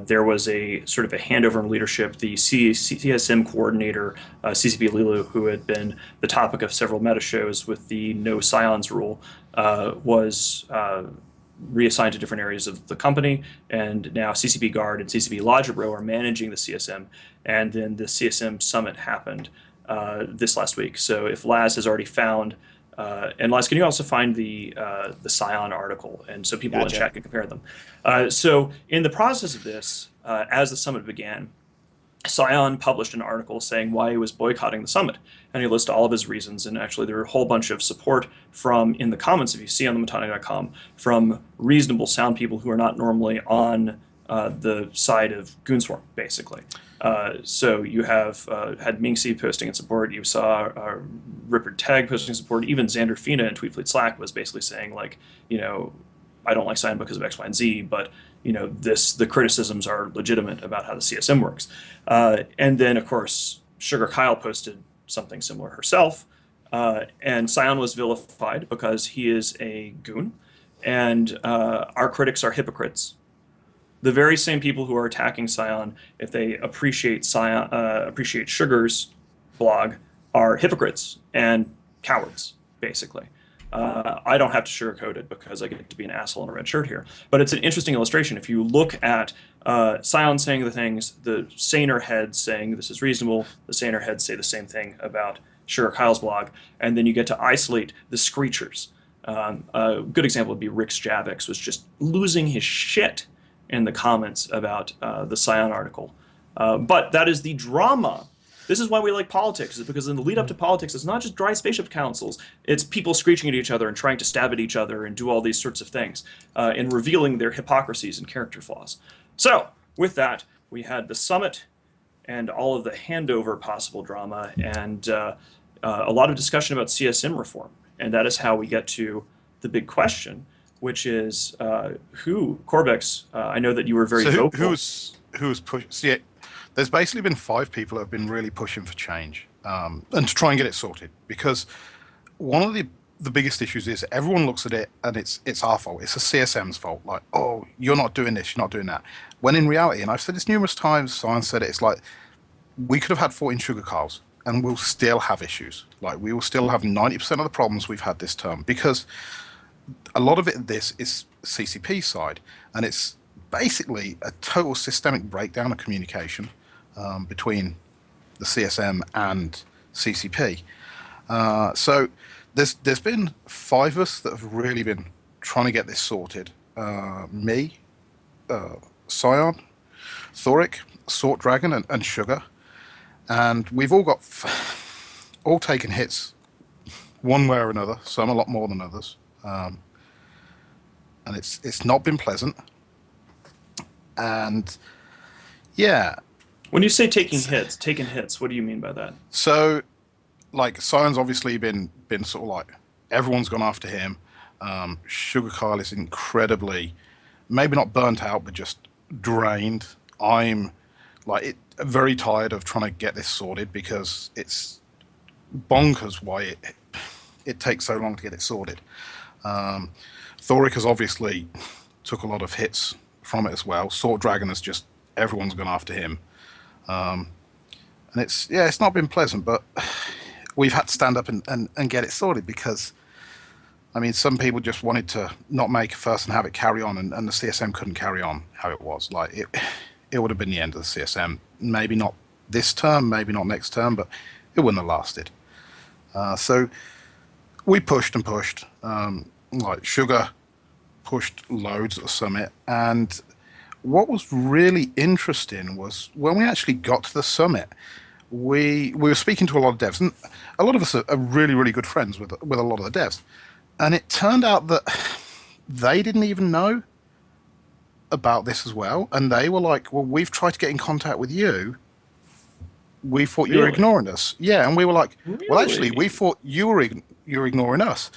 there was a sort of a handover in leadership. The CSM coordinator, CCP Lilu, who had been the topic of several meta shows with the no scions rule, was reassigned to different areas of the company, and now CCP Guard and CCP Logibro are managing the CSM, and then the CSM Summit happened this last week. So if Laz has already found, and Laz, can you also find the Scion article, and so people in chat can compare them. So in the process of this, as the summit began, Scion published an article saying why he was boycotting the summit, and he listed all of his reasons, and actually there were a whole bunch of support from, in the comments, if you see on TheMittani.com, from reasonable sound people who are not normally on the side of Goonswarm, basically. So you have had Minxie posting in support, you saw Ripper Tag posting support, even Xander Fina in Tweetfleet Slack was basically saying, like, you know, I don't like Scion because of X, Y, and Z, but you know, the criticisms are legitimate about how the CSM works. And then, of course, Sugar Kyle posted something similar herself, and Scion was vilified because he is a goon, and our critics are hypocrites. The very same people who are attacking Scion, if they appreciate Sugar's blog, are hypocrites and cowards, basically. I don't have to sugarcoat it because I get to be an asshole in a red shirt here. But it's an interesting illustration. If you look at Scion saying the things, the saner heads saying this is reasonable, the saner heads say the same thing about Sugar Kyle's blog, and then you get to isolate the screechers. A good example would be Rick Javix was just losing his shit in the comments about the Scion article. But that is the drama. This is why we like politics, is because in the lead up to politics, it's not just dry spaceship councils. It's people screeching at each other and trying to stab at each other and do all these sorts of things, and revealing their hypocrisies and character flaws. So with that, we had the summit and all of the handover possible drama, and a lot of discussion about CSM reform. And that is how we get to the big question, which is who, Corbexx, I know that you were very vocal. Who's pushing? See, there's basically been 5 people that have been really pushing for change and to try and get it sorted. Because one of the biggest issues is everyone looks at it and it's our fault. It's the CSM's fault. Like, oh, you're not doing this, you're not doing that. When in reality, and I've said this numerous times, Science said it, it's like we could have had 14 Sugar Carls and we'll still have issues. Like, we will still have 90% of the problems we've had this term, because a lot of this is CCP side, and it's basically a total systemic breakdown of communication between the CSM and CCP. So there's been 5 of us that have really been trying to get this sorted. Me, Scion, Thoric, Sword Dragon, and Sugar. And we've all got all taken hits one way or another, some a lot more than others. And it's not been pleasant. And yeah. When you say taking hits, what do you mean by that? So like Sion's obviously been sort of like everyone's gone after him. Sugar Kyle is incredibly, maybe not burnt out, but just drained. I'm like very tired of trying to get this sorted because it's bonkers why it takes so long to get it sorted. Thoric has obviously took a lot of hits from it as well. Sword Dragon has just everyone's gone after him, and it's not been pleasant, but we've had to stand up and get it sorted because, I mean, some people just wanted to not make a first and have it carry on, and the CSM couldn't carry on how it was. Like it would have been the end of the CSM. Maybe not this term, maybe not next term, but it wouldn't have lasted. So we pushed and pushed. Like Sugar pushed loads at the summit, and what was really interesting was when we actually got to the summit, we were speaking to a lot of devs, and a lot of us are really, really good friends with a lot of the devs. And it turned out that they didn't even know about this as well. And they were like, well, we've tried to get in contact with you. We thought you were ignoring us. Yeah, and we were like, well, actually, we thought you were ignoring us.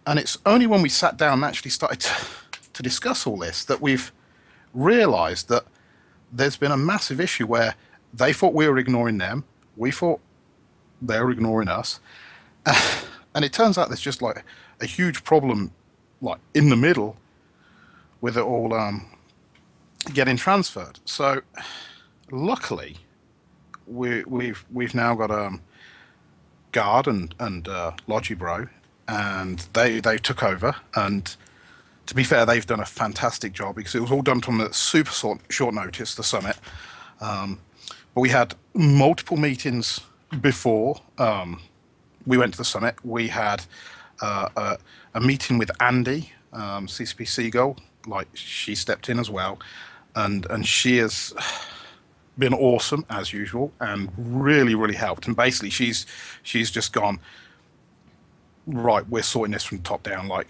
And it's only when we sat down and actually started to discuss all this that we've realized that there's been a massive issue where they thought we were ignoring them. We thought they were ignoring us. And it turns out there's just like a huge problem like in the middle with it all getting transferred. So luckily we've now got Guard and Logibro, and they took over, and to be fair, they've done a fantastic job because it was all done from a super short notice, the summit. But we had multiple meetings before we went to the summit. We had a meeting with Andy, CCP Seagull, like she stepped in as well, and she has been awesome as usual and really, really helped. And basically she's just gone, right, we're sorting this from top down, like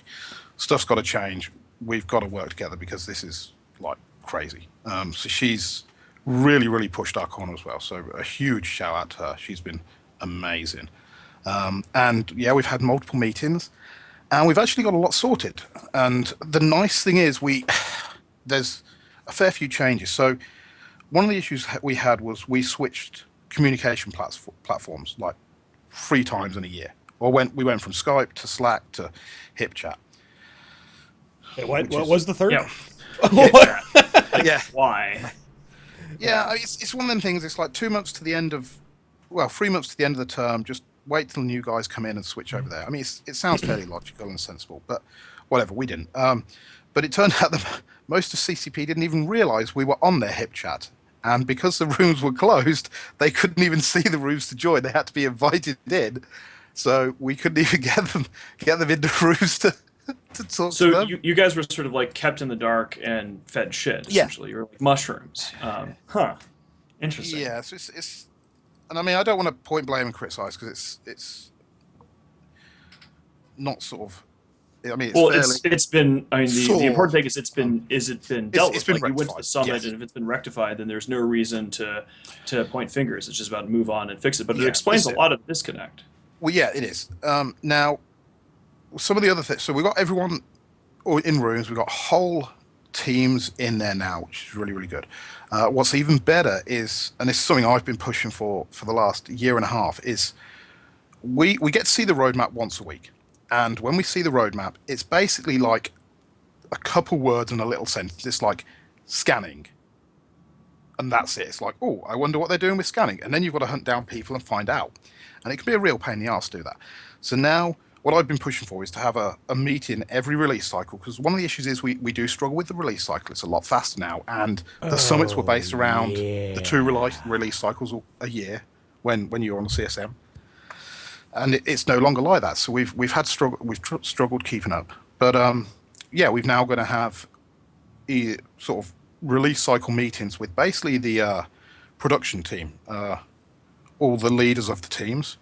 stuff's got to change, we've got to work together because this is like crazy. So she's really, really pushed our corner as well. So a huge shout out to her. She's been amazing. And yeah, we've had multiple meetings and we've actually got a lot sorted. And the nice thing is there's a fair few changes. So one of the issues we had was we switched communication platforms like 3 times in a year. Or we went from Skype to Slack to HipChat. What was the third? Yeah. Yeah. Why? Yeah, it's one of them things. It's like 2 months to the end of, 3 months to the end of the term. Just wait till the new guys come in and switch over there. I mean, it sounds fairly logical and sensible, but whatever, we didn't. But it turned out that most of CCP didn't even realize we were on their HipChat. And because the rooms were closed, they couldn't even see the rooms to join. They had to be invited in. So we couldn't even get them into rooms to talk to them. So you guys were sort of like kept in the dark and fed shit, essentially. You were like mushrooms. Interesting. Yeah, so it's and I mean, I don't want to point blame and criticize because it's not sort of. I mean, it's been. I mean, the important thing is it's been dealt with. Been like you went to the rectified, summit, yes. and if it's been rectified, then there's no reason to point fingers. It's just about move on and fix it. But it Yeah, explains a that's it. lot of disconnect. Well, yeah, it is. Now, some of the other things. So we've got everyone in rooms. We've got whole teams in there now, which is really, really good. What's even better is, and this is something I've been pushing for the last year and a half, is we get to see the roadmap once a week. And when we see the roadmap, it's basically like a couple words and a little sentence. It's like scanning. And that's it. It's like, oh, I wonder what they're doing with scanning. And then you've got to hunt down people and find out. And it can be a real pain in the arse to do that. So now what I've been pushing for is to have a meeting every release cycle, because one of the issues is we do struggle with the release cycle. It's a lot faster now. And the summits were based around the 2 release cycles a year when you're on the CSM. And it's no longer like that. So we've struggled keeping up. But yeah, we've now going to have sort of release cycle meetings with basically the production team, all the leaders of the teams.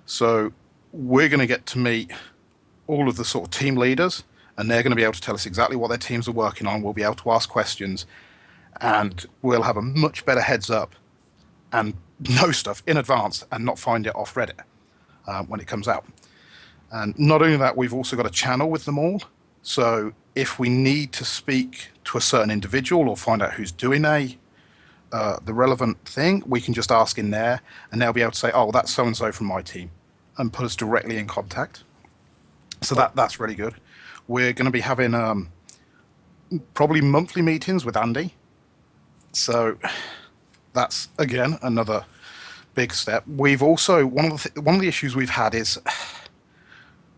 So we're going to get to meet all of the sort of team leaders, and they're going to be able to tell us exactly what their teams are working on. We'll be able to ask questions, and we'll have a much better heads up and know stuff in advance and not find it off Reddit. when it comes out. And not only that, we've also got a channel with them all. So if we need to speak to a certain individual or find out who's doing the relevant thing, we can just ask in there, and they'll be able to say, oh, that's so-and-so from my team, and put us directly in contact. So that's really good. We're going to be having probably monthly meetings with Andy. So that's, again, another big step. We've also, one of the issues we've had is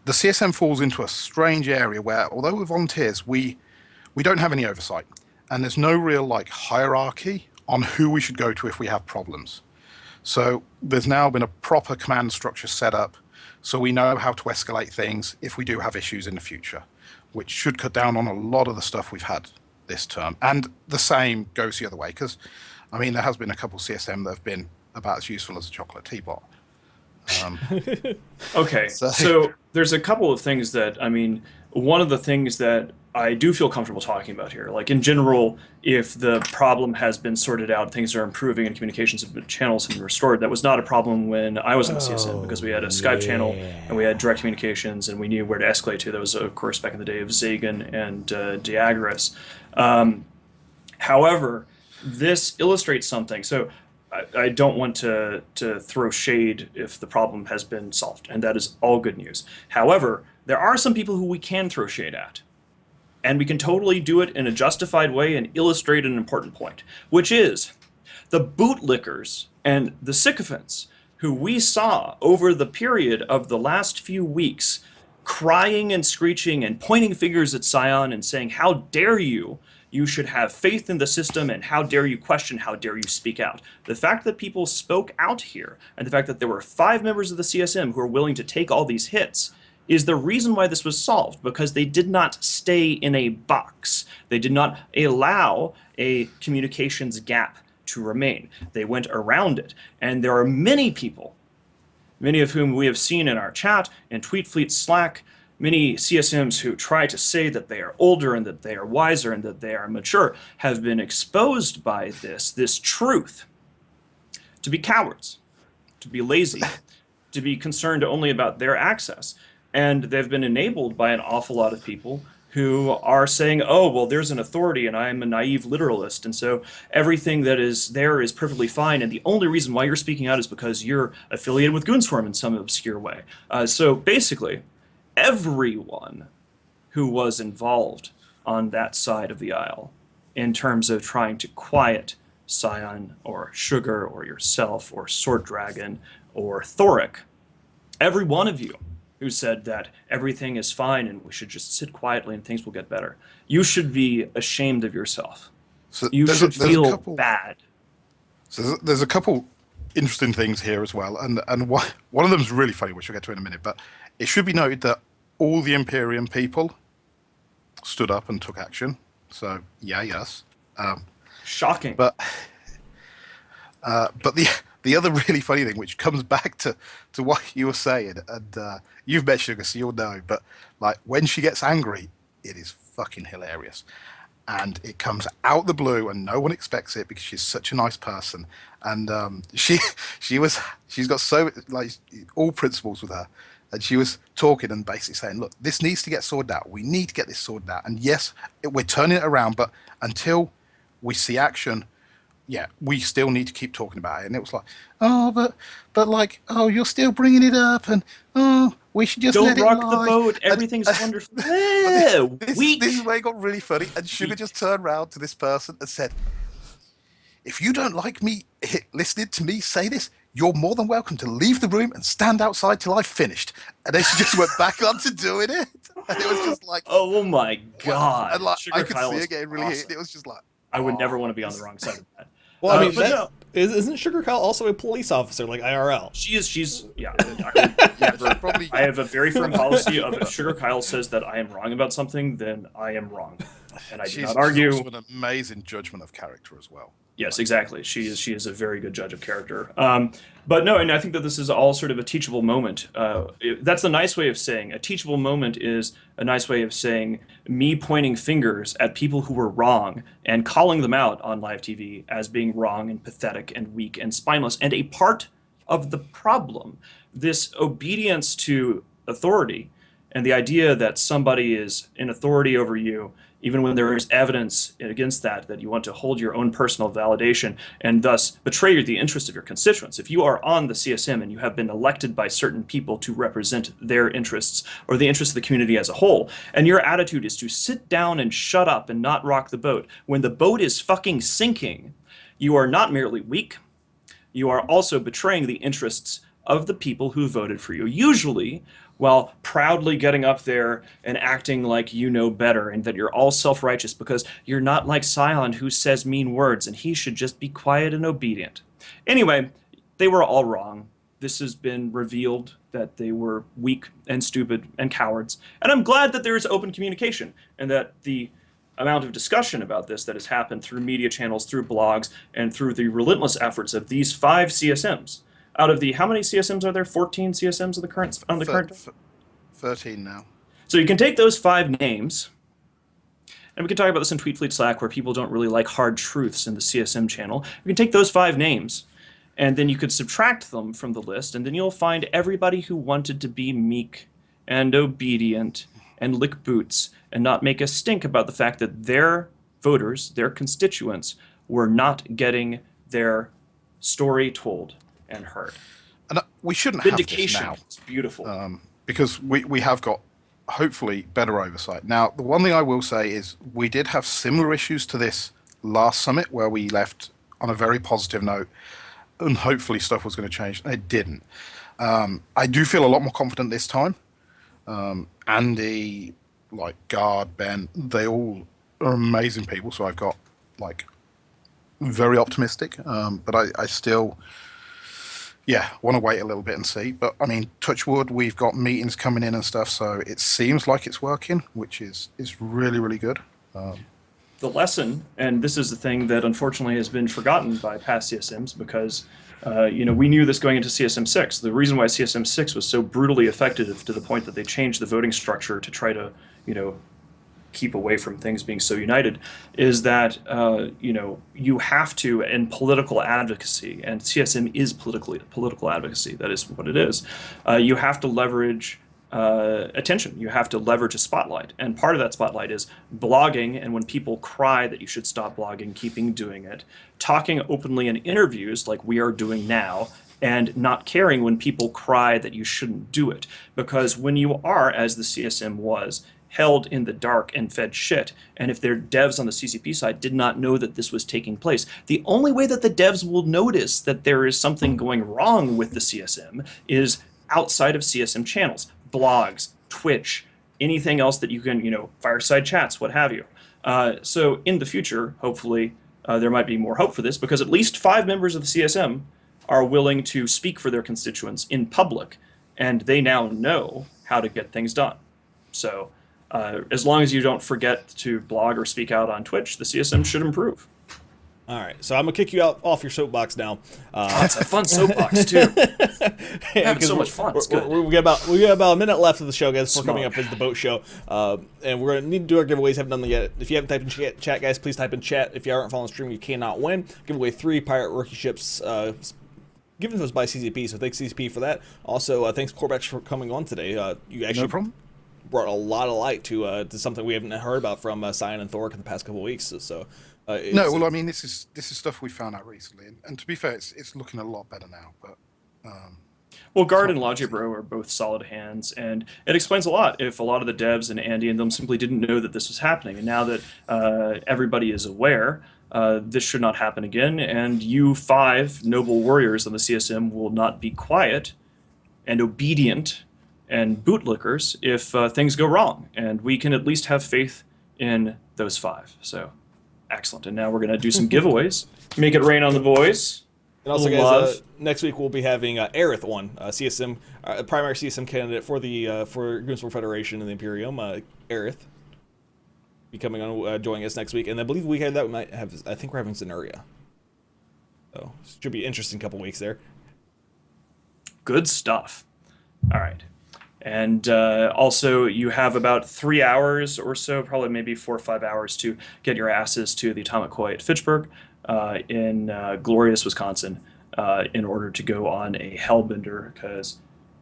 the CSM falls into a strange area where, although we're volunteers, we don't have any oversight, and there's no real like hierarchy on who we should go to if we have problems. So there's now been a proper command structure set up, so we know how to escalate things if we do have issues in the future, which should cut down on a lot of the stuff we've had this term. And the same goes the other way, because, I mean, there has been a couple CSM that have been about as useful as a chocolate teapot. Okay, so there's a couple of things that, I mean, one of the things that I do feel comfortable talking about here, like in general, if the problem has been sorted out, things are improving and communications have been, channels have been restored. That was not a problem when I was in the CSM, because we had a Skype channel and we had direct communications and we knew where to escalate to. That was, of course, back in the day of Zagan and Diagras. However, this illustrates something. So I don't want to throw shade if the problem has been solved, and that is all good news. However, there are some people who we can throw shade at, and we can totally do it in a justified way and illustrate an important point, which is the bootlickers and the sycophants who we saw over the period of the last few weeks crying and screeching and pointing fingers at Scion and saying, how dare you? You should have faith in the system, and how dare you question, how dare you speak out. The fact that people spoke out here, and the fact that there were 5 members of the CSM who are willing to take all these hits, is the reason why this was solved, because they did not stay in a box. They did not allow a communications gap to remain. They went around it. And there are many people, many of whom we have seen in our chat, in TweetFleet Slack, many CSMs who try to say that they are older and that they are wiser and that they are mature have been exposed by this truth to be cowards, to be lazy, to be concerned only about their access. And they've been enabled by an awful lot of people who are saying, oh, well, there's an authority and I'm a naive literalist, and so everything that is there is perfectly fine, and the only reason why you're speaking out is because you're affiliated with Goonswarm in some obscure way. So basically, everyone who was involved on that side of the aisle in terms of trying to quiet Scion or Sugar or yourself or Sword Dragon or Thoric, every one of you who said that everything is fine and we should just sit quietly and things will get better, you should be ashamed of yourself. So you should feel bad. So there's a couple interesting things here as well, and one of them is really funny, which we'll get to in a minute, but it should be noted that all the Imperium people stood up and took action. So yeah, yes. Shocking. But the other really funny thing, which comes back to what you were saying, and you've met Sugar, so you'll know, but like when she gets angry, it is fucking hilarious. And it comes out the blue, and no one expects it because she's such a nice person. And she's got so like all principles with her. And she was talking and basically saying, look, this needs to get sorted out. We need to get this sorted out. And yes, we're turning it around, but until we see action, yeah, we still need to keep talking about it. And it was like, oh, but like, oh, you're still bringing it up, and oh, we should just let it lie. Don't rock the boat. Everything's wonderful. This is where it got really funny. And Sugar just turned around to this person and said, if you don't like me listening to me say this, you're more than welcome to leave the room and stand outside till I've finished. And then she just went back on to doing it. And it was just like, oh my God. And like, I could Kyle see it getting really awesome. hit. It was just like, I would never want to be on the wrong side of that. Well, I mean, isn't Sugar Kyle also a police officer, like IRL? She's yeah. I have a very firm policy of if Sugar Kyle says that I am wrong about something, then I am wrong, and I do not argue. She's also an amazing judgment of character as well. Yes, exactly. She is a very good judge of character. But no, and I think that this is all sort of a teachable moment. That's a nice way of saying a teachable moment is a nice way of saying me pointing fingers at people who were wrong and calling them out on live TV as being wrong and pathetic and weak and spineless and a part of the problem. This obedience to authority and the idea that somebody is in authority over you, even when there is evidence against that you want to hold your own personal validation and thus betray the interests of your constituents. If you are on the CSM and you have been elected by certain people to represent their interests or the interests of the community as a whole, and your attitude is to sit down and shut up and not rock the boat when the boat is fucking sinking, you are not merely weak, you are also betraying the interests of the people who voted for you, usually while proudly getting up there and acting like you know better and that you're all self-righteous because you're not like Scion who says mean words and he should just be quiet and obedient. Anyway, they were all wrong. This has been revealed that they were weak and stupid and cowards. And I'm glad that there is open communication and that the amount of discussion about this that has happened through media channels, through blogs, and through the relentless efforts of these 5 CSMs. Out of the, how many CSMs are there? 14 CSMs on the current? 13 now. So you can take those 5 names, and we can talk about this in Tweetfleet Slack where people don't really like hard truths in the CSM channel. You can take those 5 names, and then you could subtract them from the list, and then you'll find everybody who wanted to be meek and obedient and lick boots and not make a stink about the fact that their voters, their constituents, were not getting their story told and heard. And we shouldn't have this now. It's beautiful. Because we have got, hopefully, better oversight. Now, the one thing I will say is we did have similar issues to this last summit where we left on a very positive note and hopefully stuff was going to change. It didn't. I do feel a lot more confident this time. Andy, like Guard, Ben, they all are amazing people, so I've got, like, very optimistic. But I still... yeah, want to wait a little bit and see. But, I mean, touch wood, we've got meetings coming in and stuff, so it seems like it's working, which is really, really good. The lesson, and this is the thing that unfortunately has been forgotten by past CSMs because, we knew this going into CSM 6. The reason why CSM 6 was so brutally effective to the point that they changed the voting structure to try to, keep away from things being so united is that you have to, in political advocacy, and CSM is political advocacy, that is what it is, you have to leverage attention. You have to leverage a spotlight, and part of that spotlight is blogging, and when people cry that you should stop blogging, keeping doing it, talking openly in interviews like we are doing now, and not caring when people cry that you shouldn't do it. Because when you are, as the CSM was, held in the dark and fed shit, and if their devs on the CCP side did not know that this was taking place, the only way that the devs will notice that there is something going wrong with the CSM is outside of CSM channels, blogs, Twitch, anything else that you can, fireside chats, what have you. So in the future, hopefully, there might be more hope for this because at least 5 members of the CSM are willing to speak for their constituents in public, and they now know how to get things done. So as long as you don't forget to blog or speak out on Twitch, the CSM should improve. All right, so I'm gonna kick you off your soapbox now. That's a fun soapbox too. Having so much fun. It's good. We got about a minute left of the show, guys. Before coming up is the boat show, and we're gonna need to do our giveaways. Haven't done them yet. If you haven't typed in chat, guys, please type in chat. If you aren't following the stream, you cannot win. Give away 3 pirate rookie ships. Given to us by CCP, so thanks CCP for that. Also, thanks Corbexx for coming on today. You actually no problem. Brought a lot of light to something we haven't heard about from Scion and Thoric in the past couple of weeks. So. No, well, I mean, this is stuff we found out recently, and to be fair, it's looking a lot better now. But well, Guard and Logibro are both solid hands, and it explains a lot. If a lot of the devs and Andy and them simply didn't know that this was happening, and now that everybody is aware, this should not happen again. And you 5 noble warriors on the CSM will not be quiet and obedient and bootlickers if things go wrong, and we can at least have faith in those 5. So. Excellent. And now we're going to do some giveaways. Make it rain on the boys. And also, guys, next week we'll be having Aerith on, CSM, primary CSM candidate for the for Goonsworld Federation and the Imperium. Aerith be coming on, joining us next week, and I believe we had that. We might have. I think we're having Zenuria. So should be an interesting couple weeks there. Good stuff. All right. And also, you have about 3 hours or so, probably maybe 4 or 5 hours to get your asses to the Atomic Koi at Fitchburg in glorious Wisconsin. in order to go on a Hellbender, because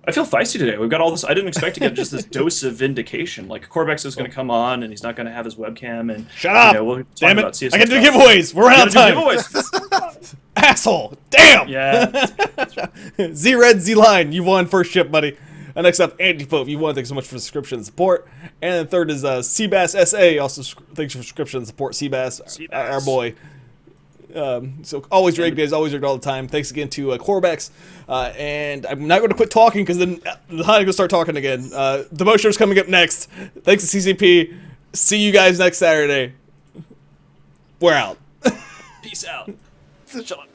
I feel feisty today. We've got all this. I didn't expect to get just this dose of vindication. Like Corbexx is going to come on, and he's not going to have his webcam. And shut up! We'll Damn it! about CSMX I can do stuff. giveaways. We're out of time. Giveaways. Asshole! Damn! Yeah. That's right. Z Red Z Line, you won first ship, buddy. And next up, Andy Pope, you won. Thanks so much for the subscription and support. And then third is Seabass SA. Also, thanks for subscription and support, Seabass, our boy. So always rigged, is always rigged all the time. Thanks again to Corbexx. And I'm not going to quit talking because then I'm going to start talking again. The Mo Show's coming up next. Thanks to CCP. See you guys next Saturday. We're out. Peace out. Shut up.